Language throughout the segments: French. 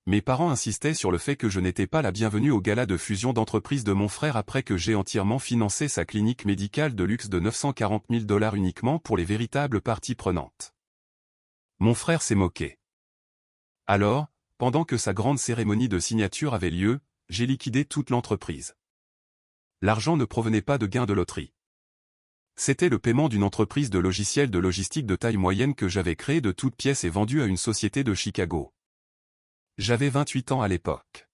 Mes parents insistaient sur le fait que je n'étais pas la bienvenue au gala de fusion d'entreprise de mon frère après que j'ai entièrement financé sa clinique médicale de luxe de 940 000 $ uniquement pour les véritables parties prenantes. Mon frère s'est moqué. Alors, pendant que sa grande cérémonie de signature avait lieu, j'ai liquidé toute l'entreprise. L'argent ne provenait pas de gains de loterie. C'était le paiement d'une entreprise de logiciels de logistique de taille moyenne que j'avais créée de toutes pièces et vendue à une société de Chicago. J'avais 28 ans à l'époque.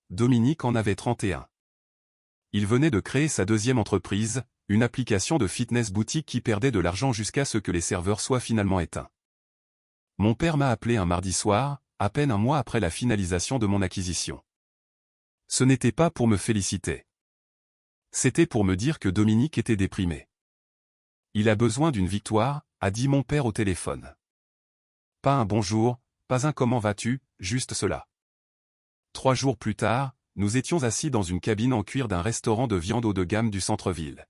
Dominique en avait 31. Il venait de créer sa deuxième entreprise, une application de fitness boutique qui perdait de l'argent jusqu'à ce que les serveurs soient finalement éteints. Mon père m'a appelé un mardi soir, à peine un mois après la finalisation de mon acquisition. Ce n'était pas pour me féliciter. C'était pour me dire que Dominique était déprimé. Il a besoin d'une victoire, a dit mon père au téléphone. Pas un bonjour, pas un comment vas-tu, juste cela. 3 jours plus tard, nous étions assis dans une cabine en cuir d'un restaurant de viande haut de gamme du centre-ville.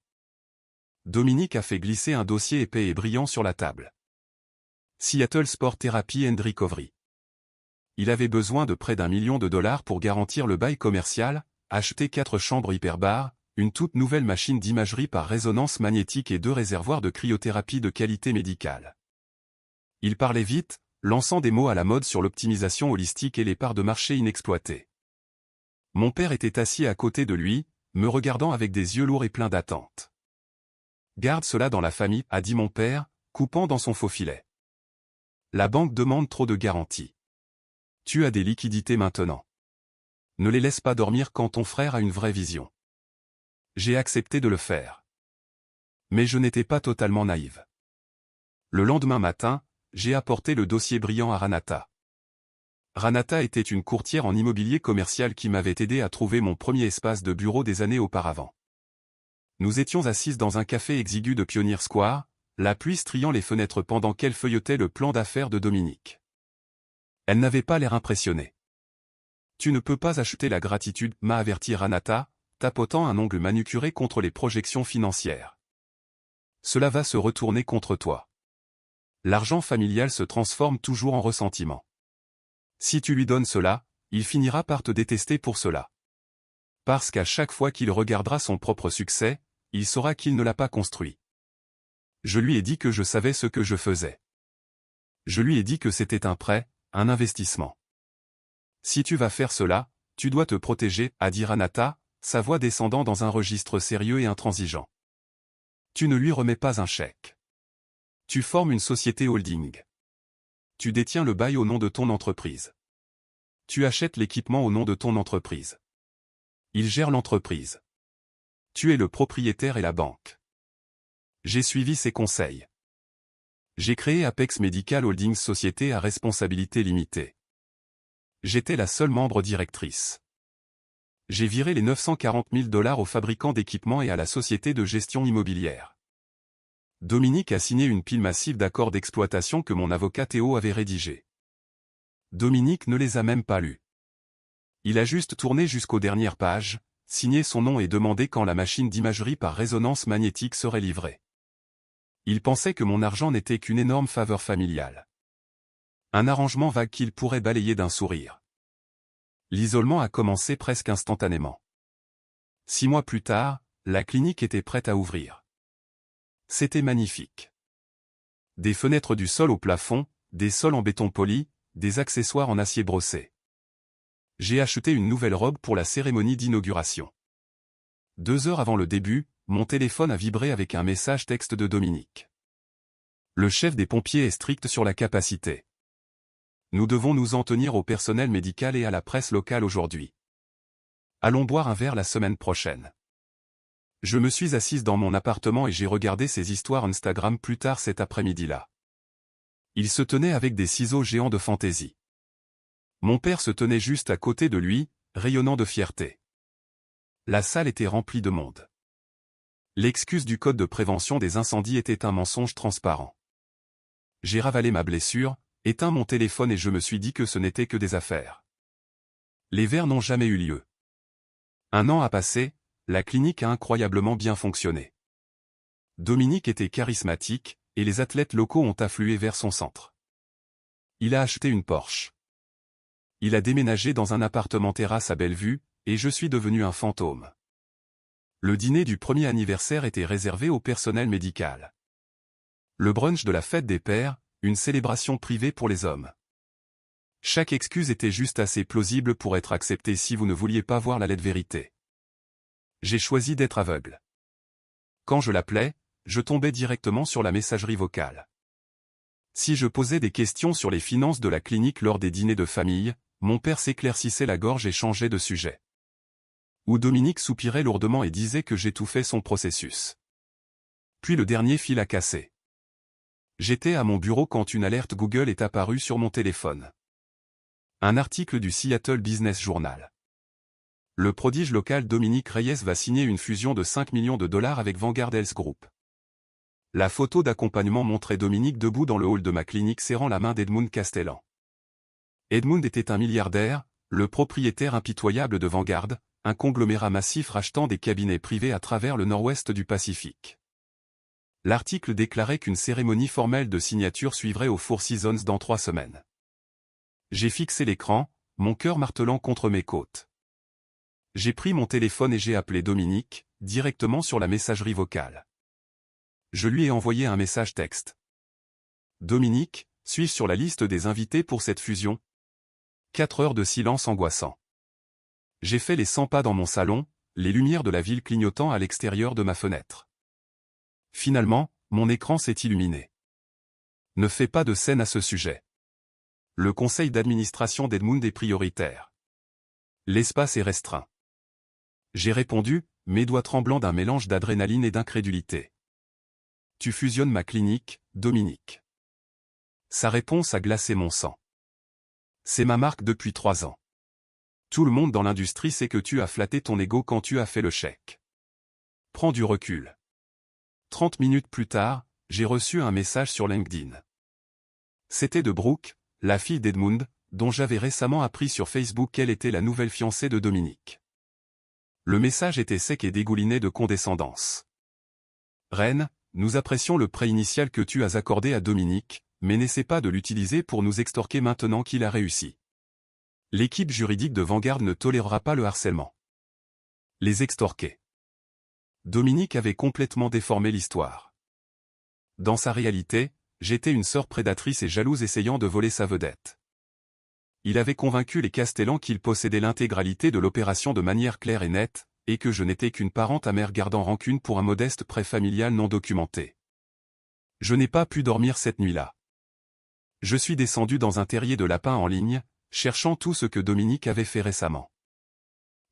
Dominique a fait glisser un dossier épais et brillant sur la table. Seattle Sport Therapy and Recovery. Il avait besoin de près d'1 million de dollars pour garantir le bail commercial, acheter 4 chambres hyperbares, une toute nouvelle machine d'imagerie par résonance magnétique et 2 réservoirs de cryothérapie de qualité médicale. Il parlait vite, lançant des mots à la mode sur l'optimisation holistique et les parts de marché inexploitées. Mon père était assis à côté de lui, me regardant avec des yeux lourds et pleins d'attente. « Garde cela dans la famille, a dit mon père, coupant dans son faux filet. La banque demande trop de garanties. Tu as des liquidités maintenant. Ne les laisse pas dormir quand ton frère a une vraie vision. » J'ai accepté de le faire. Mais je n'étais pas totalement naïve. Le lendemain matin, j'ai apporté le dossier brillant à Ranata. Ranata était une courtière en immobilier commercial qui m'avait aidé à trouver mon premier espace de bureau des années auparavant. Nous étions assises dans un café exigu de Pioneer Square, la pluie striant les fenêtres pendant qu'elle feuilletait le plan d'affaires de Dominique. Elle n'avait pas l'air impressionnée. « Tu ne peux pas acheter la gratitude » m'a averti Ranata, tapotant un ongle manucuré contre les projections financières. Cela va se retourner contre toi. L'argent familial se transforme toujours en ressentiment. Si tu lui donnes cela, il finira par te détester pour cela. Parce qu'à chaque fois qu'il regardera son propre succès, il saura qu'il ne l'a pas construit. Je lui ai dit que je savais ce que je faisais. Je lui ai dit que c'était un prêt, un investissement. Si tu vas faire cela, tu dois te protéger, a dit Ranata, sa voix descendant dans un registre sérieux et intransigeant. Tu ne lui remets pas un chèque. Tu formes une société holding. Tu détiens le bail au nom de ton entreprise. Tu achètes l'équipement au nom de ton entreprise. Il gère l'entreprise. Tu es le propriétaire et la banque. J'ai suivi ses conseils. J'ai créé Apex Medical Holdings Société à responsabilité limitée. J'étais la seule membre directrice. J'ai viré les 940 000 $ au fabricant d'équipements et à la société de gestion immobilière. Dominique a signé une pile massive d'accords d'exploitation que mon avocat Théo avait rédigés. Dominique ne les a même pas lus. Il a juste tourné jusqu'aux dernières pages, signé son nom et demandé quand la machine d'imagerie par résonance magnétique serait livrée. Il pensait que mon argent n'était qu'une énorme faveur familiale. Un arrangement vague qu'il pourrait balayer d'un sourire. L'isolement a commencé presque instantanément. 6 mois plus tard, la clinique était prête à ouvrir. C'était magnifique. Des fenêtres du sol au plafond, des sols en béton poli, des accessoires en acier brossé. J'ai acheté une nouvelle robe pour la cérémonie d'inauguration. 2 heures avant le début, mon téléphone a vibré avec un message texte de Dominique. Le chef des pompiers est strict sur la capacité. Nous devons nous en tenir au personnel médical et à la presse locale aujourd'hui. Allons boire un verre la semaine prochaine. Je me suis assise dans mon appartement et j'ai regardé ces histoires Instagram plus tard cet après-midi-là. Il se tenait avec des ciseaux géants de fantaisie. Mon père se tenait juste à côté de lui, rayonnant de fierté. La salle était remplie de monde. L'excuse du code de prévention des incendies était un mensonge transparent. J'ai ravalé ma blessure, éteint mon téléphone et je me suis dit que ce n'était que des affaires. Les verres n'ont jamais eu lieu. 1 an a passé, la clinique a incroyablement bien fonctionné. Dominique était charismatique, et les athlètes locaux ont afflué vers son centre. Il a acheté une Porsche. il a déménagé dans un appartement terrasse à Bellevue, et je suis devenu un fantôme. Le dîner du premier anniversaire était réservé au personnel médical. Le brunch de la fête des pères, une célébration privée pour les hommes. Chaque excuse était juste assez plausible pour être acceptée si vous ne vouliez pas voir la laide vérité. J'ai choisi d'être aveugle. Quand je l'appelais, je tombais directement sur la messagerie vocale. Si je posais des questions sur les finances de la clinique lors des dîners de famille, mon père s'éclaircissait la gorge et changeait de sujet. Ou Dominique soupirait lourdement et disait que j'étouffais son processus. Puis le dernier fil a cassé. J'étais à mon bureau quand une alerte Google est apparue sur mon téléphone. Un article du Seattle Business Journal. Le prodige local Dominique Reyes va signer une fusion de 5 millions de dollars avec Vanguard Health Group. La photo d'accompagnement montrait Dominique debout dans le hall de ma clinique serrant la main d'Edmund Castellan. Edmund était un milliardaire, le propriétaire impitoyable de Vanguard, un conglomérat massif rachetant des cabinets privés à travers le nord-ouest du Pacifique. L'article déclarait qu'une cérémonie formelle de signature suivrait au Four Seasons dans 3 semaines. J'ai fixé l'écran, mon cœur martelant contre mes côtes. J'ai pris mon téléphone et j'ai appelé Dominique, directement sur la messagerie vocale. Je lui ai envoyé un message texte. Dominique, suis-je sur la liste des invités pour cette fusion? 4 heures de silence angoissant. J'ai fait les 100 pas dans mon salon, les lumières de la ville clignotant à l'extérieur de ma fenêtre. Finalement, mon écran s'est illuminé. Ne fais pas de scène à ce sujet. Le conseil d'administration d'Edmund est prioritaire. L'espace est restreint. J'ai répondu, mes doigts tremblants d'un mélange d'adrénaline et d'incrédulité. Tu fusionnes ma clinique, Dominique. Sa réponse a glacé mon sang. C'est ma marque depuis 3 ans. Tout le monde dans l'industrie sait que tu as flatté ton ego quand tu as fait le chèque. Prends du recul. 30 minutes plus tard, j'ai reçu un message sur LinkedIn. C'était de Brooke, la fille d'Edmund, dont j'avais récemment appris sur Facebook qu'elle était la nouvelle fiancée de Dominique. Le message était sec et dégoulinait de condescendance. Reine, nous apprécions le prêt initial que tu as accordé à Dominique, mais n'essaie pas de l'utiliser pour nous extorquer maintenant qu'il a réussi. L'équipe juridique de Vanguard ne tolérera pas le harcèlement. Les extorquer. Dominique avait complètement déformé l'histoire. Dans sa réalité, j'étais une sœur prédatrice et jalouse essayant de voler sa vedette. Il avait convaincu les Castellan qu'il possédait l'intégralité de l'opération de manière claire et nette, et que je n'étais qu'une parente amère gardant rancune pour un modeste prêt familial non documenté. Je n'ai pas pu dormir cette nuit-là. Je suis descendu dans un terrier de lapins en ligne, cherchant tout ce que Dominique avait fait récemment.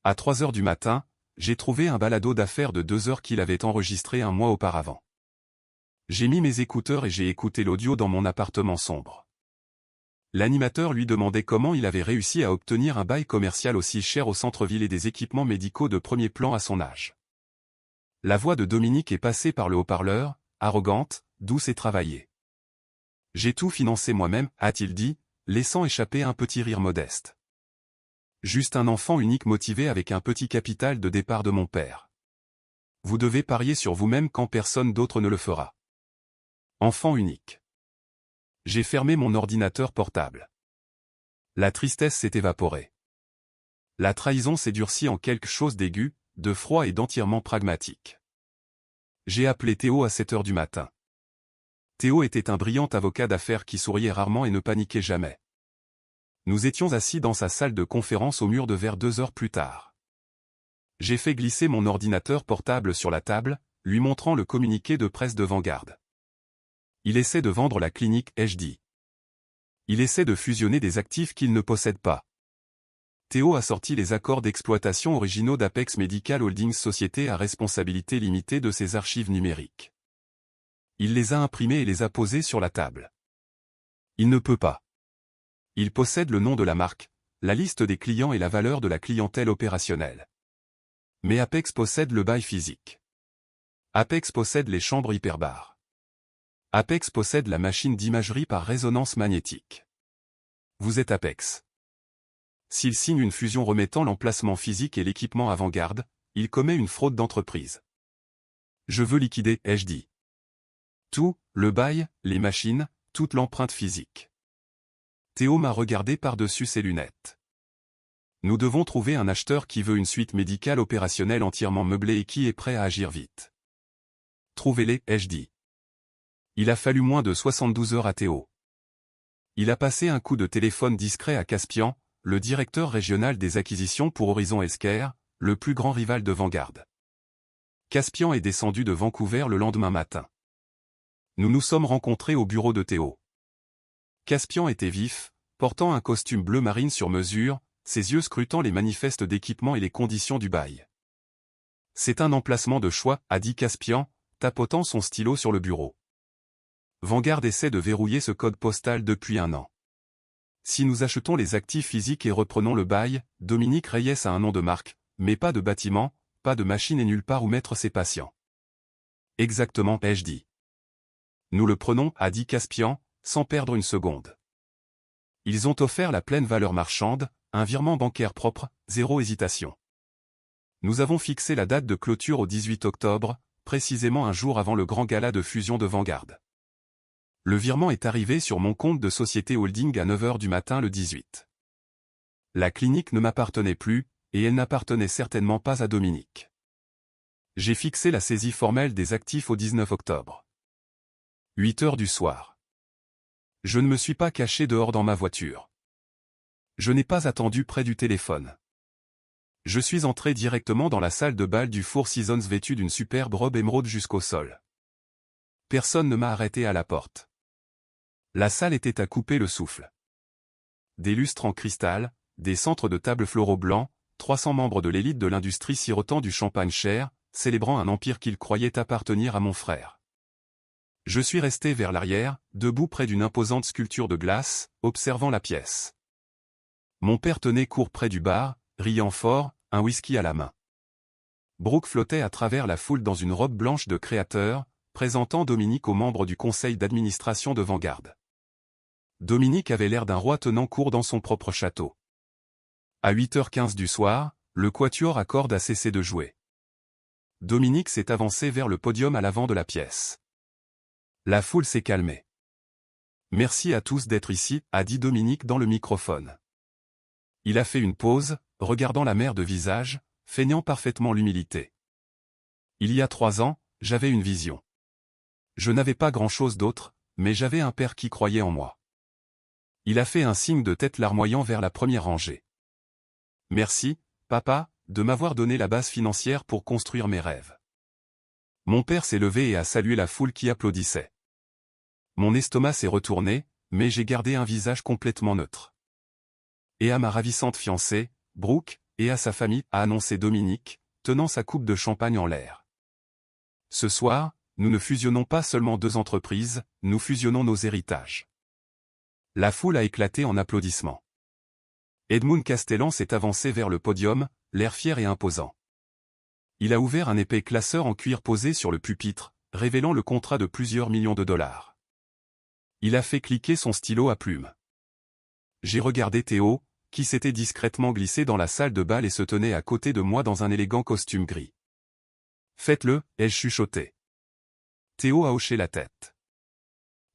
À 3 heures du matin, j'ai trouvé un balado d'affaires de 2 heures qu'il avait enregistré un mois auparavant. J'ai mis mes écouteurs et j'ai écouté l'audio dans mon appartement sombre. L'animateur lui demandait comment il avait réussi à obtenir un bail commercial aussi cher au centre-ville et des équipements médicaux de premier plan à son âge. La voix de Dominique est passée par le haut-parleur, arrogante, douce et travaillée. « J'ai tout financé moi-même », a-t-il dit, laissant échapper un petit rire modeste. Juste un enfant unique motivé avec un petit capital de départ de mon père. Vous devez parier sur vous-même quand personne d'autre ne le fera. Enfant unique. J'ai fermé mon ordinateur portable. La tristesse s'est évaporée. La trahison s'est durcie en quelque chose d'aigu, de froid et d'entièrement pragmatique. J'ai appelé Théo à 7 heures du matin. Théo était un brillant avocat d'affaires qui souriait rarement et ne paniquait jamais. Nous étions assis dans sa salle de conférence au mur de verre 2 heures plus tard. J'ai fait glisser mon ordinateur portable sur la table, lui montrant le communiqué de presse de Vanguard. Il essaie de vendre la clinique, ai-je dit. Il essaie de fusionner des actifs qu'il ne possède pas. Théo a sorti les accords d'exploitation originaux d'Apex Medical Holdings société à responsabilité limitée de ses archives numériques. Il les a imprimés et les a posés sur la table. Il ne peut pas. Il possède le nom de la marque, la liste des clients et la valeur de la clientèle opérationnelle. Mais Apex possède le bail physique. Apex possède les chambres hyperbares. Apex possède la machine d'imagerie par résonance magnétique. Vous êtes Apex. S'il signe une fusion remettant l'emplacement physique et l'équipement à Vanguard, il commet une fraude d'entreprise. Je veux liquider, ai-je dit. Tout, le bail, les machines, toute l'empreinte physique. Théo m'a regardé par-dessus ses lunettes. Nous devons trouver un acheteur qui veut une suite médicale opérationnelle entièrement meublée et qui est prêt à agir vite. Trouvez-les, ai-je dit. Il a fallu moins de 72 heures à Théo. Il a passé un coup de téléphone discret à Caspian, le directeur régional des acquisitions pour Horizon Healthcare, le plus grand rival de Vanguard. Caspian est descendu de Vancouver le lendemain matin. Nous nous sommes rencontrés au bureau de Théo. Caspian était vif, portant un costume bleu marine sur mesure, ses yeux scrutant les manifestes d'équipement et les conditions du bail. C'est un emplacement de choix, a dit Caspian, tapotant son stylo sur le bureau. Vanguard essaie de verrouiller ce code postal depuis 1 an. Si nous achetons les actifs physiques et reprenons le bail, Dominique Reyes a un nom de marque, mais pas de bâtiment, pas de machine et nulle part où mettre ses patients. Exactement, ai-je dit. Nous le prenons, a dit Caspian, sans perdre une seconde. Ils ont offert la pleine valeur marchande, un virement bancaire propre, 0 hésitation. Nous avons fixé la date de clôture au 18 octobre, précisément un jour avant le grand gala de fusion de Vanguard. Le virement est arrivé sur mon compte de société holding à 9 h du matin le 18. La clinique ne m'appartenait plus, et elle n'appartenait certainement pas à Dominique. J'ai fixé la saisie formelle des actifs au 19 octobre. 8 h du soir. Je ne me suis pas caché dehors dans ma voiture. Je n'ai pas attendu près du téléphone. Je suis entré directement dans la salle de bal du Four Seasons vêtu d'une superbe robe émeraude jusqu'au sol. Personne ne m'a arrêté à la porte. La salle était à couper le souffle. Des lustres en cristal, des centres de table floraux blancs, 300 membres de l'élite de l'industrie sirotant du champagne cher, célébrant un empire qu'ils croyaient appartenir à mon frère. Je suis resté vers l'arrière, debout près d'une imposante sculpture de glace, observant la pièce. Mon père tenait court près du bar, riant fort, un whisky à la main. Brooke flottait à travers la foule dans une robe blanche de créateur, présentant Dominique aux membres du conseil d'administration de Vanguard. Dominique avait l'air d'un roi tenant court dans son propre château. À 8h15 du soir, le quatuor à cordes a cessé de jouer. Dominique s'est avancé vers le podium à l'avant de la pièce. La foule s'est calmée. « Merci à tous d'être ici », a dit Dominique dans le microphone. Il a fait une pause, regardant la mer de visage, feignant parfaitement l'humilité. Il y a 3 ans, j'avais une vision. Je n'avais pas grand-chose d'autre, mais j'avais un père qui croyait en moi. Il a fait un signe de tête larmoyant vers la première rangée. Merci, papa, de m'avoir donné la base financière pour construire mes rêves. Mon père s'est levé et a salué la foule qui applaudissait. Mon estomac s'est retourné, mais j'ai gardé un visage complètement neutre. Et à ma ravissante fiancée, Brooke, et à sa famille, a annoncé Dominique, tenant sa coupe de champagne en l'air. Ce soir, nous ne fusionnons pas seulement 2 entreprises, nous fusionnons nos héritages. La foule a éclaté en applaudissements. Edmund Castellan s'est avancé vers le podium, l'air fier et imposant. Il a ouvert un épais classeur en cuir posé sur le pupitre, révélant le contrat de plusieurs millions de dollars. Il a fait cliquer son stylo à plume. J'ai regardé Théo, qui s'était discrètement glissé dans la salle de bal et se tenait à côté de moi dans un élégant costume gris. « Faites-le », ai-je chuchoté. Théo a hoché la tête.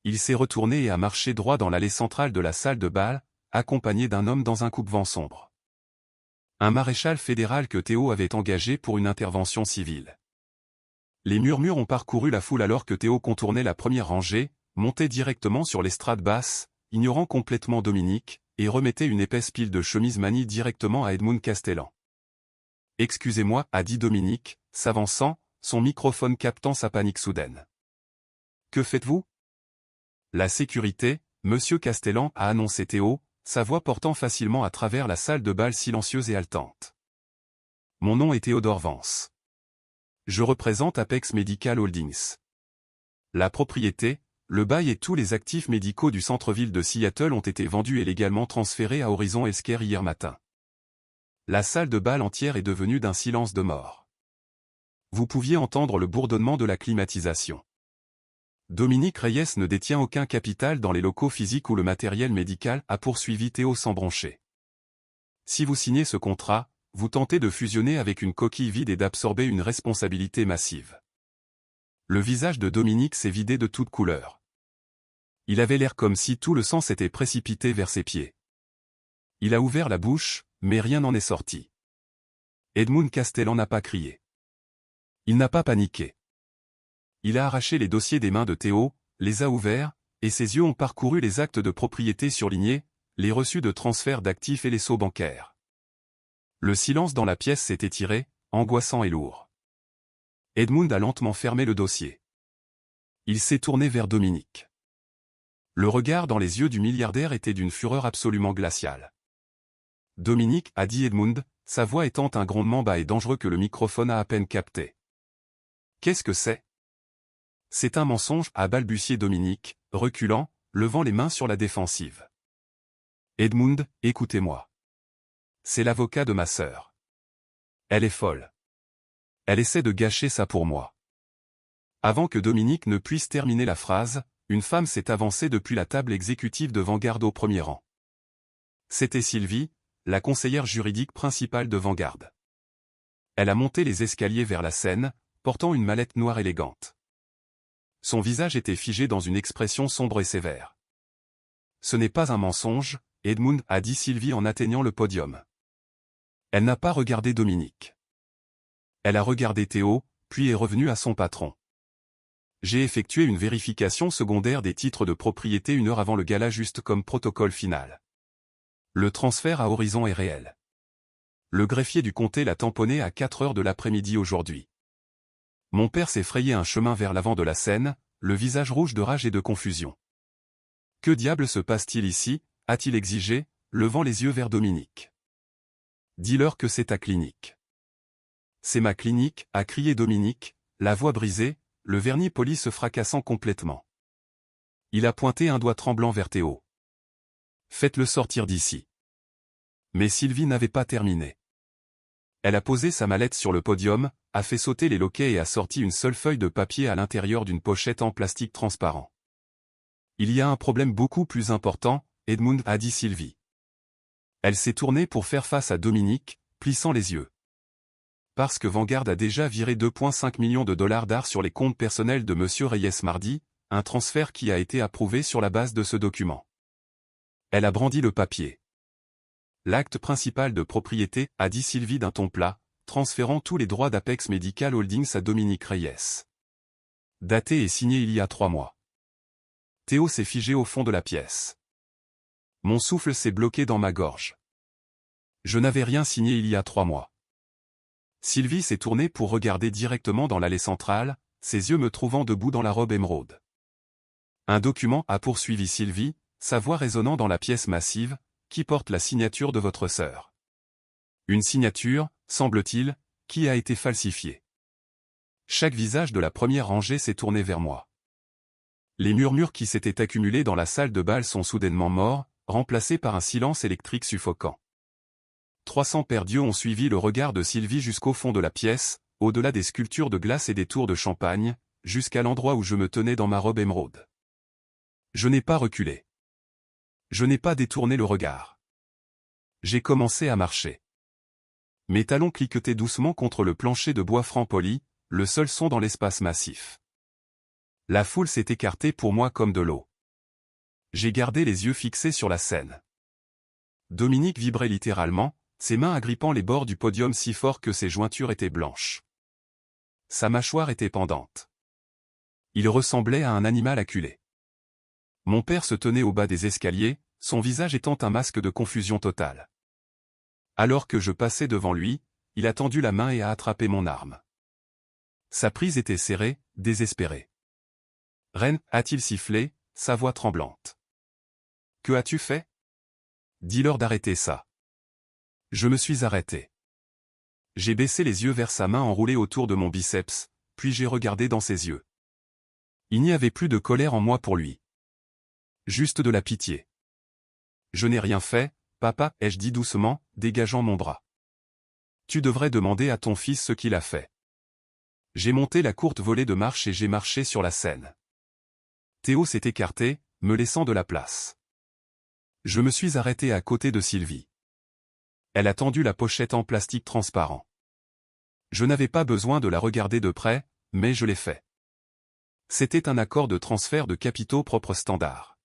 Il s'est retourné et a marché droit dans l'allée centrale de la salle de bal, accompagné d'un homme dans un coupe-vent sombre. Un maréchal fédéral que Théo avait engagé pour une intervention civile. Les murmures ont parcouru la foule alors que Théo contournait la première rangée, montait directement sur l'estrade basse, ignorant complètement Dominique, et remettait une épaisse pile de chemises manies directement à Edmund Castellan. « Excusez-moi » a dit Dominique, s'avançant, son microphone captant sa panique soudaine. « Que faites-vous » ? La sécurité, Monsieur Castellan, a annoncé Théo, sa voix portant facilement à travers la salle de bal silencieuse et haletante. Mon nom est Théodore Vance. Je représente Apex Medical Holdings. La propriété, le bail et tous les actifs médicaux du centre-ville de Seattle ont été vendus et légalement transférés à Horizon Healthcare hier matin. La salle de bal entière est devenue d'un silence de mort. Vous pouviez entendre le bourdonnement de la climatisation. Dominique Reyes ne détient aucun capital dans les locaux physiques ou le matériel médical, a poursuivi Théo sans broncher. Si vous signez ce contrat, vous tentez de fusionner avec une coquille vide et d'absorber une responsabilité massive. Le visage de Dominique s'est vidé de toute couleur. Il avait l'air comme si tout le sang s'était précipité vers ses pieds. Il a ouvert la bouche, mais rien n'en est sorti. Edmund Castellan n'a pas crié. Il n'a pas paniqué. Il a arraché les dossiers des mains de Théo, les a ouverts, et ses yeux ont parcouru les actes de propriété surlignés, les reçus de transfert d'actifs et les sceaux bancaires. Le silence dans la pièce s'est étiré, angoissant et lourd. Edmund a lentement fermé le dossier. Il s'est tourné vers Dominique. Le regard dans les yeux du milliardaire était d'une fureur absolument glaciale. « Dominique, » a dit Edmund, sa voix étant un grondement bas et dangereux que le microphone a à peine capté. « Qu'est-ce que c'est ? » « C'est un mensonge, » a balbutié Dominique, reculant, levant les mains sur la défensive. « Edmund, écoutez-moi. C'est l'avocat de ma sœur. Elle est folle. Elle essaie de gâcher ça pour moi. » Avant que Dominique ne puisse terminer la phrase, une femme s'est avancée depuis la table exécutive de Vanguard au premier rang. C'était Sylvie, la conseillère juridique principale de Vanguard. Elle a monté les escaliers vers la scène, portant une mallette noire élégante. Son visage était figé dans une expression sombre et sévère. « Ce n'est pas un mensonge, Edmund, » a dit Sylvie en atteignant le podium. Elle n'a pas regardé Dominique. Elle a regardé Théo, puis est revenue à son patron. J'ai effectué une vérification secondaire des titres de propriété 1 heure avant le gala juste comme protocole final. Le transfert à Horizon est réel. Le greffier du comté l'a tamponné à 4 heures de l'après-midi aujourd'hui. Mon père s'est frayé un chemin vers l'avant de la scène, le visage rouge de rage et de confusion. « Que diable se passe-t-il ici » a-t-il exigé, levant les yeux vers Dominique. « Dis-leur que c'est ta clinique. »« C'est ma clinique » a crié Dominique, la voix brisée, le vernis poli se fracassant complètement. Il a pointé un doigt tremblant vers Théo. « Faites-le sortir d'ici. » Mais Sylvie n'avait pas terminé. Elle a posé sa mallette sur le podium, a fait sauter les loquets et a sorti une seule feuille de papier à l'intérieur d'une pochette en plastique transparent. « Il y a un problème beaucoup plus important, Edmund, » a dit Sylvie. Elle s'est tournée pour faire face à Dominique, plissant les yeux. Parce que Vanguard a déjà viré 2,5 millions de dollars d'art sur les comptes personnels de M. Reyes mardi, un transfert qui a été approuvé sur la base de ce document. Elle a brandi le papier. L'acte principal de propriété, a dit Sylvie d'un ton plat, transférant tous les droits d'Apex Medical Holdings à Dominique Reyes. Daté et signé il y a 3 mois. Théo s'est figé au fond de la pièce. Mon souffle s'est bloqué dans ma gorge. Je n'avais rien signé il y a 3 mois. Sylvie s'est tournée pour regarder directement dans l'allée centrale, ses yeux me trouvant debout dans la robe émeraude. Un document, a poursuivi Sylvie, sa voix résonnant dans la pièce massive, qui porte la signature de votre sœur. Une signature, semble-t-il, qui a été falsifiée. Chaque visage de la première rangée s'est tourné vers moi. Les murmures qui s'étaient accumulés dans la salle de bal sont soudainement morts, remplacés par un silence électrique suffocant. 300 paires d'yeux ont suivi le regard de Sylvie jusqu'au fond de la pièce, au-delà des sculptures de glace et des tours de champagne, jusqu'à l'endroit où je me tenais dans ma robe émeraude. Je n'ai pas reculé. Je n'ai pas détourné le regard. J'ai commencé à marcher. Mes talons cliquetaient doucement contre le plancher de bois franc poli, le seul son dans l'espace massif. La foule s'est écartée pour moi comme de l'eau. J'ai gardé les yeux fixés sur la scène. Dominique vibrait littéralement, ses mains agrippant les bords du podium si fort que ses jointures étaient blanches. Sa mâchoire était pendante. Il ressemblait à un animal acculé. Mon père se tenait au bas des escaliers, son visage étant un masque de confusion totale. Alors que je passais devant lui, il a tendu la main et a attrapé mon arme. Sa prise était serrée, désespérée. « Reine » a-t-il sifflé, sa voix tremblante. « Que as-tu fait ? Dis-leur d'arrêter ça. » Je me suis arrêté. J'ai baissé les yeux vers sa main enroulée autour de mon biceps, puis j'ai regardé dans ses yeux. Il n'y avait plus de colère en moi pour lui. Juste de la pitié. « Je n'ai rien fait, papa, » ai-je dit doucement, dégageant mon bras. « Tu devrais demander à ton fils ce qu'il a fait. » J'ai monté la courte volée de marche et j'ai marché sur la scène. Théo s'est écarté, me laissant de la place. Je me suis arrêté à côté de Sylvie. Elle a tendu la pochette en plastique transparent. Je n'avais pas besoin de la regarder de près, mais je l'ai fait. C'était un accord de transfert de capitaux propres standard.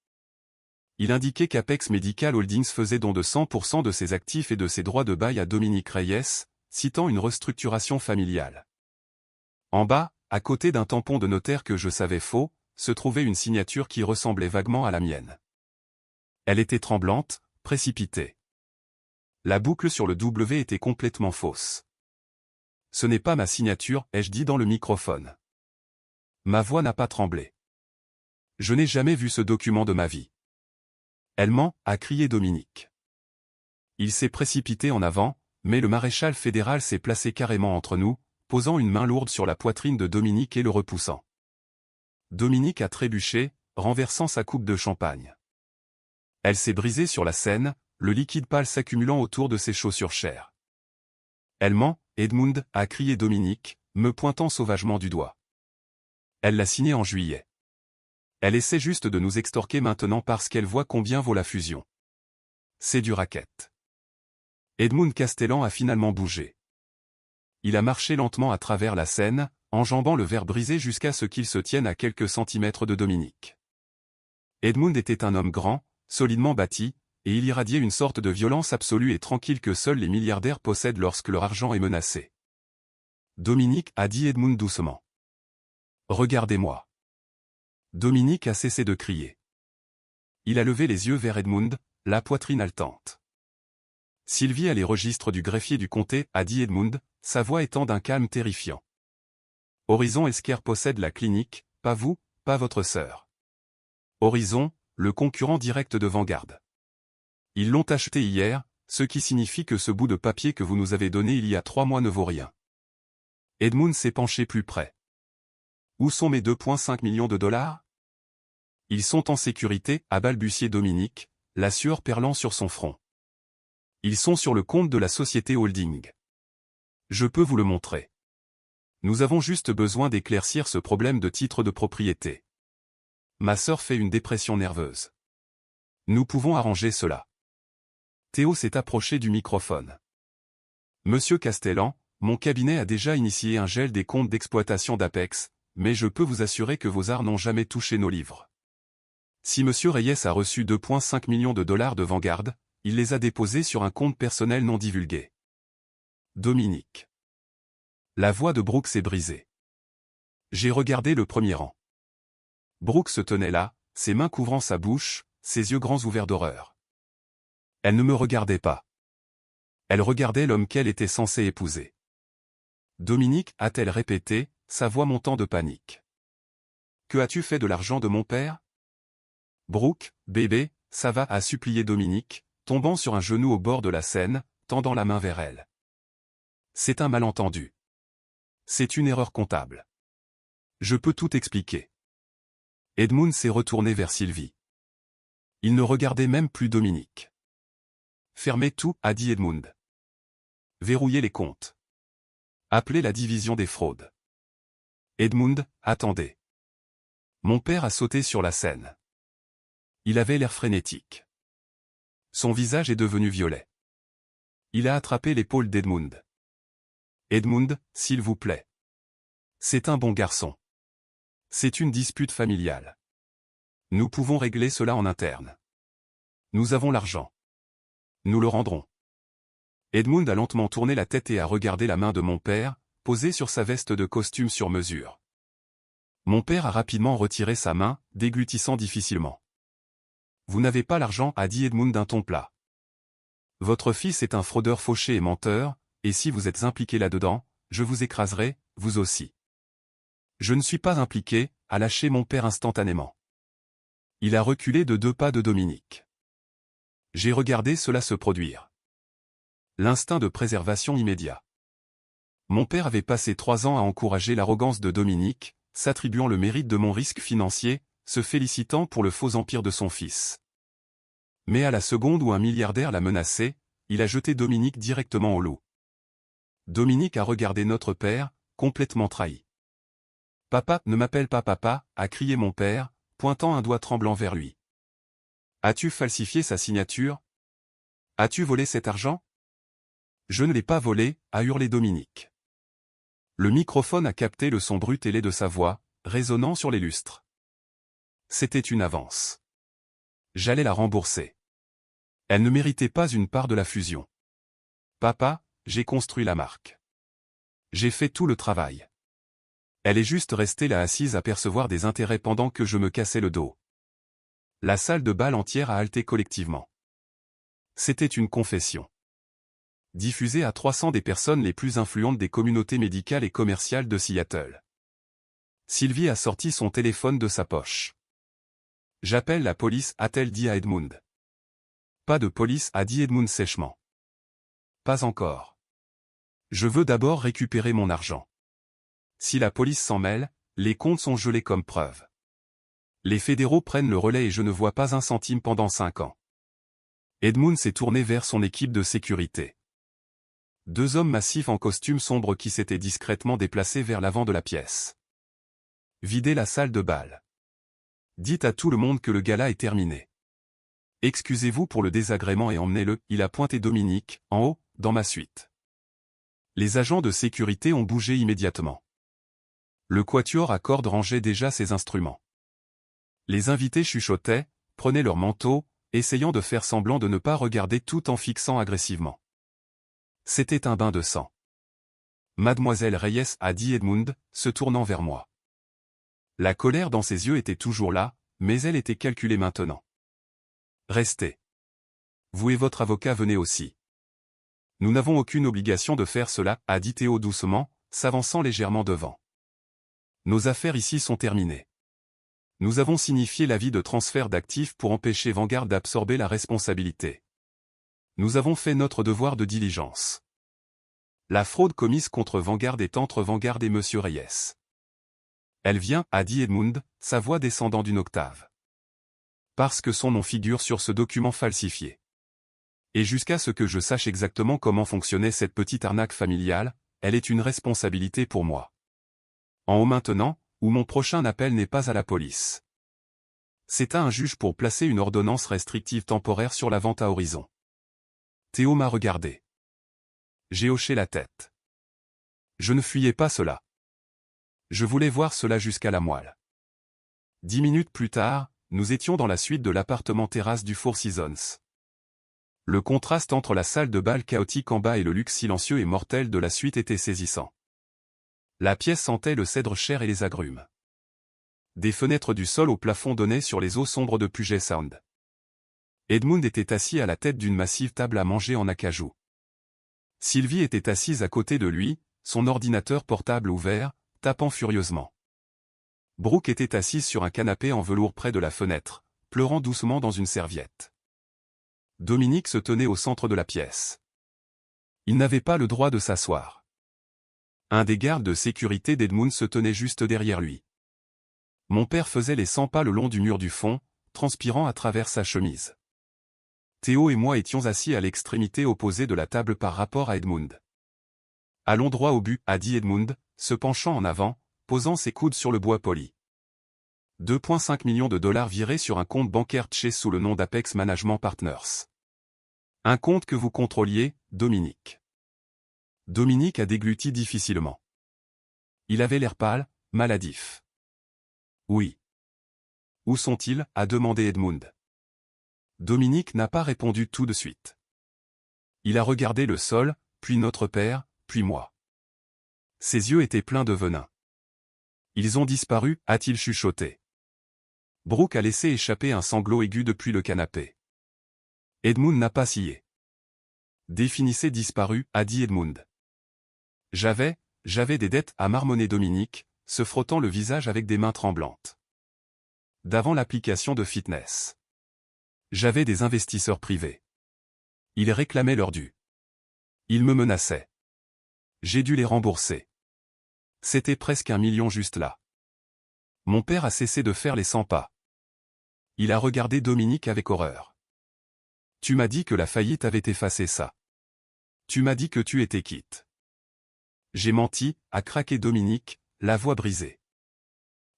Il indiquait qu'Apex Medical Holdings faisait don de 100% de ses actifs et de ses droits de bail à Dominique Reyes, citant une restructuration familiale. En bas, à côté d'un tampon de notaire que je savais faux, se trouvait une signature qui ressemblait vaguement à la mienne. Elle était tremblante, précipitée. La boucle sur le W était complètement fausse. « Ce n'est pas ma signature », ai-je dit dans le microphone. Ma voix n'a pas tremblé. Je n'ai jamais vu ce document de ma vie. Elle ment, a crié Dominique. Il s'est précipité en avant, mais le maréchal fédéral s'est placé carrément entre nous, posant une main lourde sur la poitrine de Dominique et le repoussant. Dominique a trébuché, renversant sa coupe de champagne. Elle s'est brisée sur la scène, le liquide pâle s'accumulant autour de ses chaussures chères. Elle ment, Edmund, a crié Dominique, me pointant sauvagement du doigt. Elle l'a signé en juillet. Elle essaie juste de nous extorquer maintenant parce qu'elle voit combien vaut la fusion. C'est du racket. Edmund Castellan a finalement bougé. Il a marché lentement à travers la scène, enjambant le verre brisé jusqu'à ce qu'il se tienne à quelques centimètres de Dominique. Edmund était un homme grand, solidement bâti, et il irradiait une sorte de violence absolue et tranquille que seuls les milliardaires possèdent lorsque leur argent est menacé. Dominique, a dit Edmund doucement. Regardez-moi. Dominique a cessé de crier. Il a levé les yeux vers Edmund, la poitrine haletante. Sylvie a les registres du greffier du comté, a dit Edmund, sa voix étant d'un calme terrifiant. Horizon Healthcare possède la clinique, pas vous, pas votre sœur. Horizon, le concurrent direct de Vanguard. Ils l'ont acheté hier, ce qui signifie que ce bout de papier que vous nous avez donné il y a 3 mois ne vaut rien. Edmund s'est penché plus près. Où sont mes 2,5 millions de dollars? Ils sont en sécurité, a balbutié Dominique, la sueur perlant sur son front. Ils sont sur le compte de la société holding. Je peux vous le montrer. Nous avons juste besoin d'éclaircir ce problème de titre de propriété. Ma sœur fait une dépression nerveuse. Nous pouvons arranger cela. Théo s'est approché du microphone. Monsieur Castellan, mon cabinet a déjà initié un gel des comptes d'exploitation d'Apex, mais je peux vous assurer que vos arts n'ont jamais touché nos livres. Si Monsieur Reyes a reçu 2,5 millions de dollars de Vanguard, il les a déposés sur un compte personnel non divulgué. Dominique. La voix de Brooke s'est brisée. J'ai regardé le premier rang. Brooke se tenait là, ses mains couvrant sa bouche, ses yeux grands ouverts d'horreur. Elle ne me regardait pas. Elle regardait l'homme qu'elle était censée épouser. Dominique, a-t-elle répété, sa voix montant de panique. Que as-tu fait de l'argent de mon père? Brooke, bébé, ça va, a supplié Dominique, tombant sur un genou au bord de la scène, tendant la main vers elle. C'est un malentendu. C'est une erreur comptable. Je peux tout expliquer. Edmund s'est retourné vers Sylvie. Il ne regardait même plus Dominique. Fermez tout, a dit Edmund. Verrouillez les comptes. Appelez la division des fraudes. Edmund, attendez. Mon père a sauté sur la scène. Il avait l'air frénétique. Son visage est devenu violet. Il a attrapé l'épaule d'Edmund. Edmund, s'il vous plaît. C'est un bon garçon. C'est une dispute familiale. Nous pouvons régler cela en interne. Nous avons l'argent. Nous le rendrons. Edmund a lentement tourné la tête et a regardé la main de mon père, posée sur sa veste de costume sur mesure. Mon père a rapidement retiré sa main, déglutissant difficilement. Vous n'avez pas l'argent, a dit Edmund d'un ton plat. Votre fils est un fraudeur fauché et menteur, et si vous êtes impliqué là-dedans, je vous écraserai, vous aussi. Je ne suis pas impliqué, a lâché mon père instantanément. Il a reculé de 2 pas de Dominique. J'ai regardé cela se produire. L'instinct de préservation immédiat. Mon père avait passé 3 ans à encourager l'arrogance de Dominique, s'attribuant le mérite de mon risque financier, se félicitant pour le faux empire de son fils. Mais à la seconde où un milliardaire l'a menacé, il a jeté Dominique directement au loup. Dominique a regardé notre père, complètement trahi. « Papa, ne m'appelle pas papa », a crié mon père, pointant un doigt tremblant vers lui. « As-tu falsifié sa signature? As-tu volé cet argent? » « Je ne l'ai pas volé », a hurlé Dominique. Le microphone a capté le son brut et laid de sa voix, résonnant sur les lustres. C'était une avance. J'allais la rembourser. Elle ne méritait pas une part de la fusion. Papa, j'ai construit la marque. J'ai fait tout le travail. Elle est juste restée là assise à percevoir des intérêts pendant que je me cassais le dos. La salle de bal entière a halté collectivement. C'était une confession. Diffusée à 300 des personnes les plus influentes des communautés médicales et commerciales de Seattle. Sylvie a sorti son téléphone de sa poche. J'appelle la police, a-t-elle dit à Edmund. Pas de police, a dit Edmund sèchement. Pas encore. Je veux d'abord récupérer mon argent. Si la police s'en mêle, les comptes sont gelés comme preuve. Les fédéraux prennent le relais et je ne vois pas un centime pendant 5 ans. Edmund s'est tourné vers son équipe de sécurité. 2 hommes massifs en costume sombre qui s'étaient discrètement déplacés vers l'avant de la pièce. Videz la salle de bal. Dites à tout le monde que le gala est terminé. Excusez-vous pour le désagrément et emmenez-le, il a pointé Dominique, en haut, dans ma suite. Les agents de sécurité ont bougé immédiatement. Le quatuor à cordes rangeait déjà ses instruments. Les invités chuchotaient, prenaient leur manteau, essayant de faire semblant de ne pas regarder tout en fixant agressivement. C'était un bain de sang. Mademoiselle Reyes, a dit Edmund, se tournant vers moi. La colère dans ses yeux était toujours là, mais elle était calculée maintenant. Restez. Vous et votre avocat venez aussi. Nous n'avons aucune obligation de faire cela, a dit Théo doucement, s'avançant légèrement devant. Nos affaires ici sont terminées. Nous avons signifié l'avis de transfert d'actifs pour empêcher Vanguard d'absorber la responsabilité. Nous avons fait notre devoir de diligence. La fraude commise contre Vanguard est entre Vanguard et Monsieur Reyes. Elle vient, a dit Edmund, sa voix descendant d'une octave. Parce que son nom figure sur ce document falsifié. Et jusqu'à ce que je sache exactement comment fonctionnait cette petite arnaque familiale, elle est une responsabilité pour moi. En haut maintenant, où mon prochain appel n'est pas à la police. C'est à un juge pour placer une ordonnance restrictive temporaire sur la vente à horizon. Théo m'a regardé. J'ai hoché la tête. Je ne fuyais pas cela. Je voulais voir cela jusqu'à la moelle. 10 minutes plus tard, nous étions dans la suite de l'appartement terrasse du Four Seasons. Le contraste entre la salle de bal chaotique en bas et le luxe silencieux et mortel de la suite était saisissant. La pièce sentait le cèdre cher et les agrumes. Des fenêtres du sol au plafond donnaient sur les eaux sombres de Puget Sound. Edmund était assis à la tête d'une massive table à manger en acajou. Sylvie était assise à côté de lui, son ordinateur portable ouvert, tapant furieusement. Brooke était assise sur un canapé en velours près de la fenêtre, pleurant doucement dans une serviette. Dominique se tenait au centre de la pièce. Il n'avait pas le droit de s'asseoir. Un des gardes de sécurité d'Edmund se tenait juste derrière lui. Mon père faisait les 100 pas le long du mur du fond, transpirant à travers sa chemise. Théo et moi étions assis à l'extrémité opposée de la table par rapport à Edmund. Allons droit au but, a dit Edmund, se penchant en avant, posant ses coudes sur le bois poli. 2,5 millions de dollars virés sur un compte bancaire Chase sous le nom d'Apex Management Partners. Un compte que vous contrôliez, Dominique. Dominique a dégluti difficilement. Il avait l'air pâle, maladif. Oui. Où sont-ils, a demandé Edmund. Dominique n'a pas répondu tout de suite. Il a regardé le sol, puis notre père, puis moi. Ses yeux étaient pleins de venin. Ils ont disparu, a-t-il chuchoté. Brooke a laissé échapper un sanglot aigu depuis le canapé. Edmund n'a pas scié. Définissez disparu, a dit Edmund. J'avais des dettes, a marmonné Dominique, se frottant le visage avec des mains tremblantes. D'avant l'application de fitness. J'avais des investisseurs privés. Ils réclamaient leur dû. Ils me menaçaient. J'ai dû les rembourser. C'était presque 1 million juste là. Mon père a cessé de faire les 100 pas. Il a regardé Dominique avec horreur. Tu m'as dit que la faillite avait effacé ça. Tu m'as dit que tu étais quitte. J'ai menti, a craqué Dominique, la voix brisée.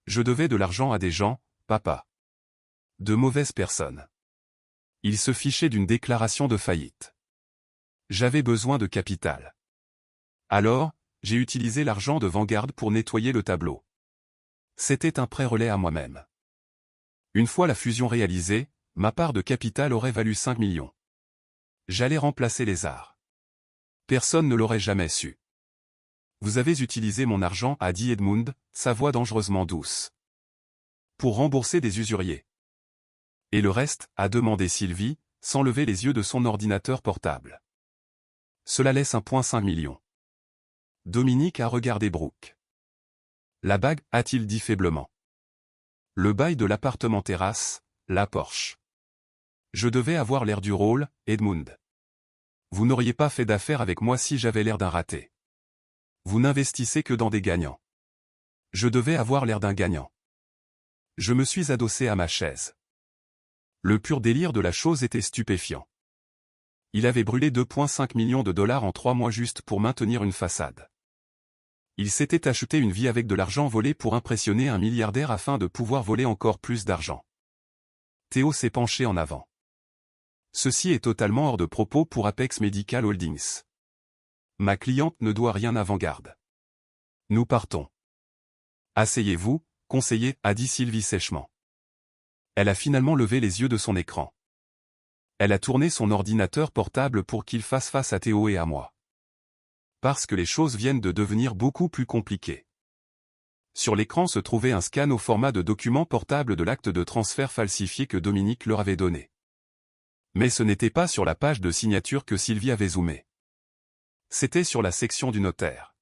Je devais de l'argent à des gens, papa. De mauvaises personnes. Il se fichait d'une déclaration de faillite. J'avais besoin de capital. Alors, j'ai utilisé l'argent de Vanguard pour nettoyer le tableau. C'était un prêt relais à moi-même. Une fois la fusion réalisée, Ma part de capital aurait valu 5 millions. J'allais remplacer Lézard. Personne ne l'aurait jamais su. Vous avez utilisé mon argent, a dit Edmund, sa voix dangereusement douce. Pour rembourser des usuriers. Et le reste, a demandé Sylvie, sans lever les yeux de son ordinateur portable. Cela laisse 1,5 million. Dominique a regardé Brooke. La bague, a-t-il dit faiblement. Le bail de l'appartement terrasse, la Porsche. Je devais avoir l'air du rôle, Edmund. Vous n'auriez pas fait d'affaires avec moi si j'avais l'air d'un raté. Vous n'investissez que dans des gagnants. Je devais avoir l'air d'un gagnant. Je me suis adossé à ma chaise. Le pur délire de la chose était stupéfiant. Il avait brûlé 2,5 millions de dollars en 3 mois juste pour maintenir une façade. Il s'était acheté une vie avec de l'argent volé pour impressionner un milliardaire afin de pouvoir voler encore plus d'argent. Théo s'est penché en avant. Ceci est totalement hors de propos pour Apex Medical Holdings. Ma cliente ne doit rien à Vanguard. Nous partons. Asseyez-vous, conseiller, a dit Sylvie sèchement. Elle a finalement levé les yeux de son écran. Elle a tourné son ordinateur portable pour qu'il fasse face à Théo et à moi. Parce que les choses viennent de devenir beaucoup plus compliquées. Sur l'écran se trouvait un scan au format de document portable de l'acte de transfert falsifié que Dominique leur avait donné. Mais ce n'était pas sur la page de signature que Sylvie avait zoomé. C'était sur la section du notaire.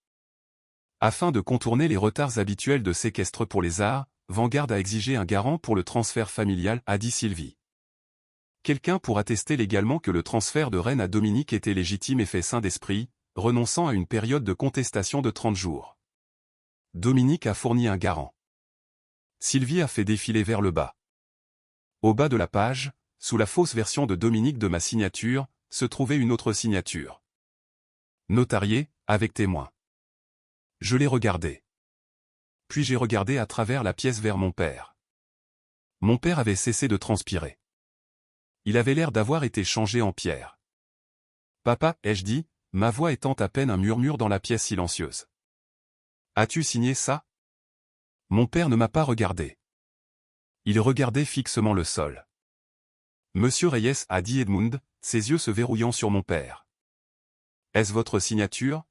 Afin de contourner les retards habituels de séquestre pour les arts, Vanguard a exigé un garant pour le transfert familial, a dit Sylvie. Quelqu'un pour attester légalement que le transfert de Rennes à Dominique était légitime et fait saint d'esprit, renonçant à une période de contestation de 30 jours. Dominique a fourni un garant. Sylvie a fait défiler vers le bas. Au bas de la page, sous la fausse version de Dominique de ma signature, se trouvait une autre signature. Notarié, avec témoin. Je l'ai regardé. Puis j'ai regardé à travers la pièce vers mon père. Mon père avait cessé de transpirer. Il avait l'air d'avoir été changé en pierre. Papa, ai-je dit, ma voix étant à peine un murmure dans la pièce silencieuse. As-tu signé ça? Mon père ne m'a pas regardé. Il regardait fixement le sol. Monsieur Reyes, a dit Edmund, ses yeux se verrouillant sur mon père. Est-ce votre signature?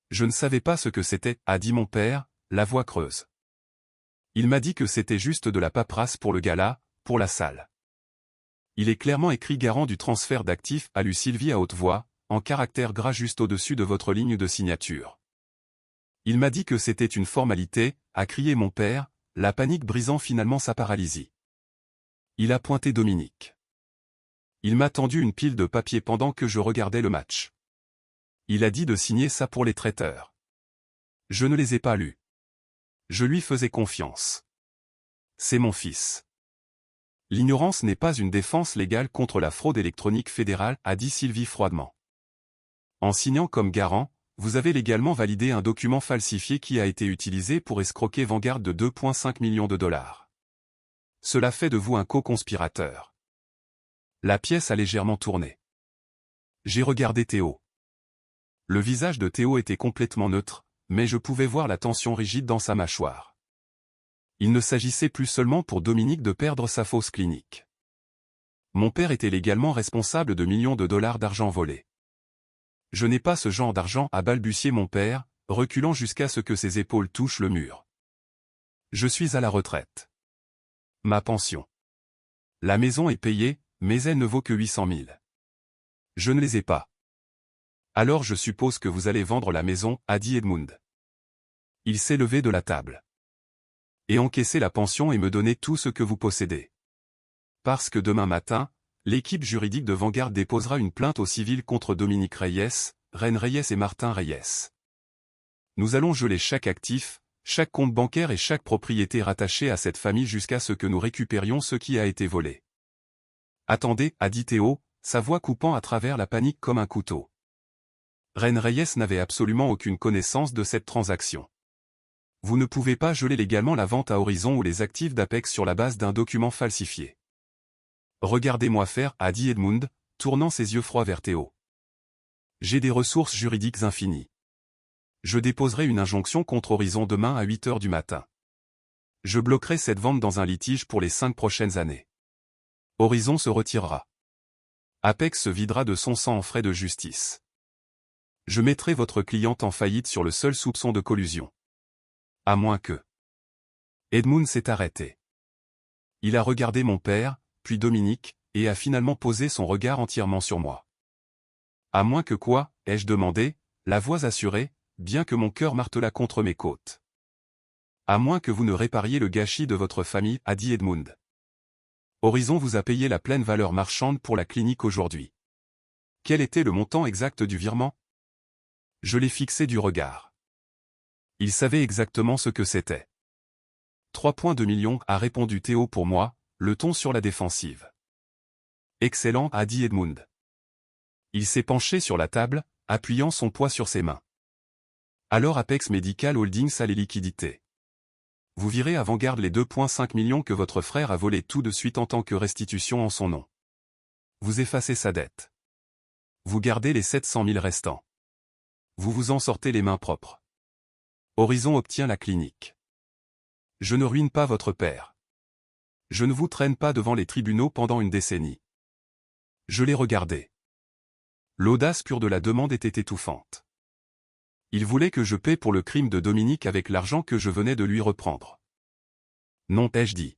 Je ne savais pas ce que c'était, a dit mon père, la voix creuse. Il m'a dit que c'était juste de la paperasse pour le gala, pour la salle. Il est clairement écrit garant du transfert d'actifs, a lu Sylvie à haute voix, en caractères gras juste au-dessus de votre ligne de signature. Il m'a dit que c'était une formalité, a crié mon père, la panique brisant finalement sa paralysie. Il a pointé Dominique. Il m'a tendu une pile de papier pendant que je regardais le match. Il a dit de signer ça pour les traiteurs. Je ne les ai pas lus. Je lui faisais confiance. C'est mon fils. L'ignorance n'est pas une défense légale contre la fraude électronique fédérale, a dit Sylvie froidement. En signant comme garant, vous avez légalement validé un document falsifié qui a été utilisé pour escroquer Vanguard de 2,5 millions de dollars. Cela fait de vous un co-conspirateur. La pièce a légèrement tourné. J'ai regardé Théo. Le visage de Théo était complètement neutre, mais je pouvais voir la tension rigide dans sa mâchoire. Il ne s'agissait plus seulement pour Dominique de perdre sa fausse clinique. Mon père était légalement responsable de millions de dollars d'argent volé. Je n'ai pas ce genre d'argent, a balbutié mon père, reculant jusqu'à ce que ses épaules touchent le mur. Je suis à la retraite. Ma pension. La maison est payée, mais elle ne vaut que 800 000. Je ne les ai pas. Alors je suppose que vous allez vendre la maison, a dit Edmund. Il s'est levé de la table. Et encaisser la pension et me donner tout ce que vous possédez. Parce que demain matin, l'équipe juridique de Vanguard déposera une plainte au civil contre Dominique Reyes, Rennes Reyes et Martin Reyes. Nous allons geler chaque actif, chaque compte bancaire et chaque propriété rattachée à cette famille jusqu'à ce que nous récupérions ce qui a été volé. Attendez, a dit Théo, sa voix coupant à travers la panique comme un couteau. Rennes Reyes n'avait absolument aucune connaissance de cette transaction. Vous ne pouvez pas geler légalement la vente à Horizon ou les actifs d'Apex sur la base d'un document falsifié. Regardez-moi faire, a dit Edmund, tournant ses yeux froids vers Théo. J'ai des ressources juridiques infinies. Je déposerai une injonction contre Horizon demain à 8 heures du matin. Je bloquerai cette vente dans un litige pour les 5 prochaines années. Horizon se retirera. Apex se videra de son sang en frais de justice. Je mettrai votre cliente en faillite sur le seul soupçon de collusion. À moins que... Edmund s'est arrêté. Il a regardé mon père, puis Dominique, et a finalement posé son regard entièrement sur moi. À moins que quoi, ai-je demandé, la voix assurée, bien que mon cœur martelât contre mes côtes. À moins que vous ne répariez le gâchis de votre famille, a dit Edmund. Horizon vous a payé la pleine valeur marchande pour la clinique aujourd'hui. Quel était le montant exact du virement? Je l'ai fixé du regard. Il savait exactement ce que c'était. 3,2 millions, a répondu Théo pour moi, le ton sur la défensive. Excellent, a dit Edmund. Il s'est penché sur la table, appuyant son poids sur ses mains. Alors Apex Medical Holdings a les liquidités. Vous virez à Vanguard les 2,5 millions que votre frère a volés tout de suite en tant que restitution en son nom. Vous effacez sa dette. Vous gardez les 700 000 restants. Vous vous en sortez les mains propres. Horizon obtient la clinique. Je ne ruine pas votre père. Je ne vous traîne pas devant les tribunaux pendant une décennie. Je l'ai regardé. L'audace pure de la demande était étouffante. Il voulait que je paie pour le crime de Dominique avec l'argent que je venais de lui reprendre. Non, ai-je dit.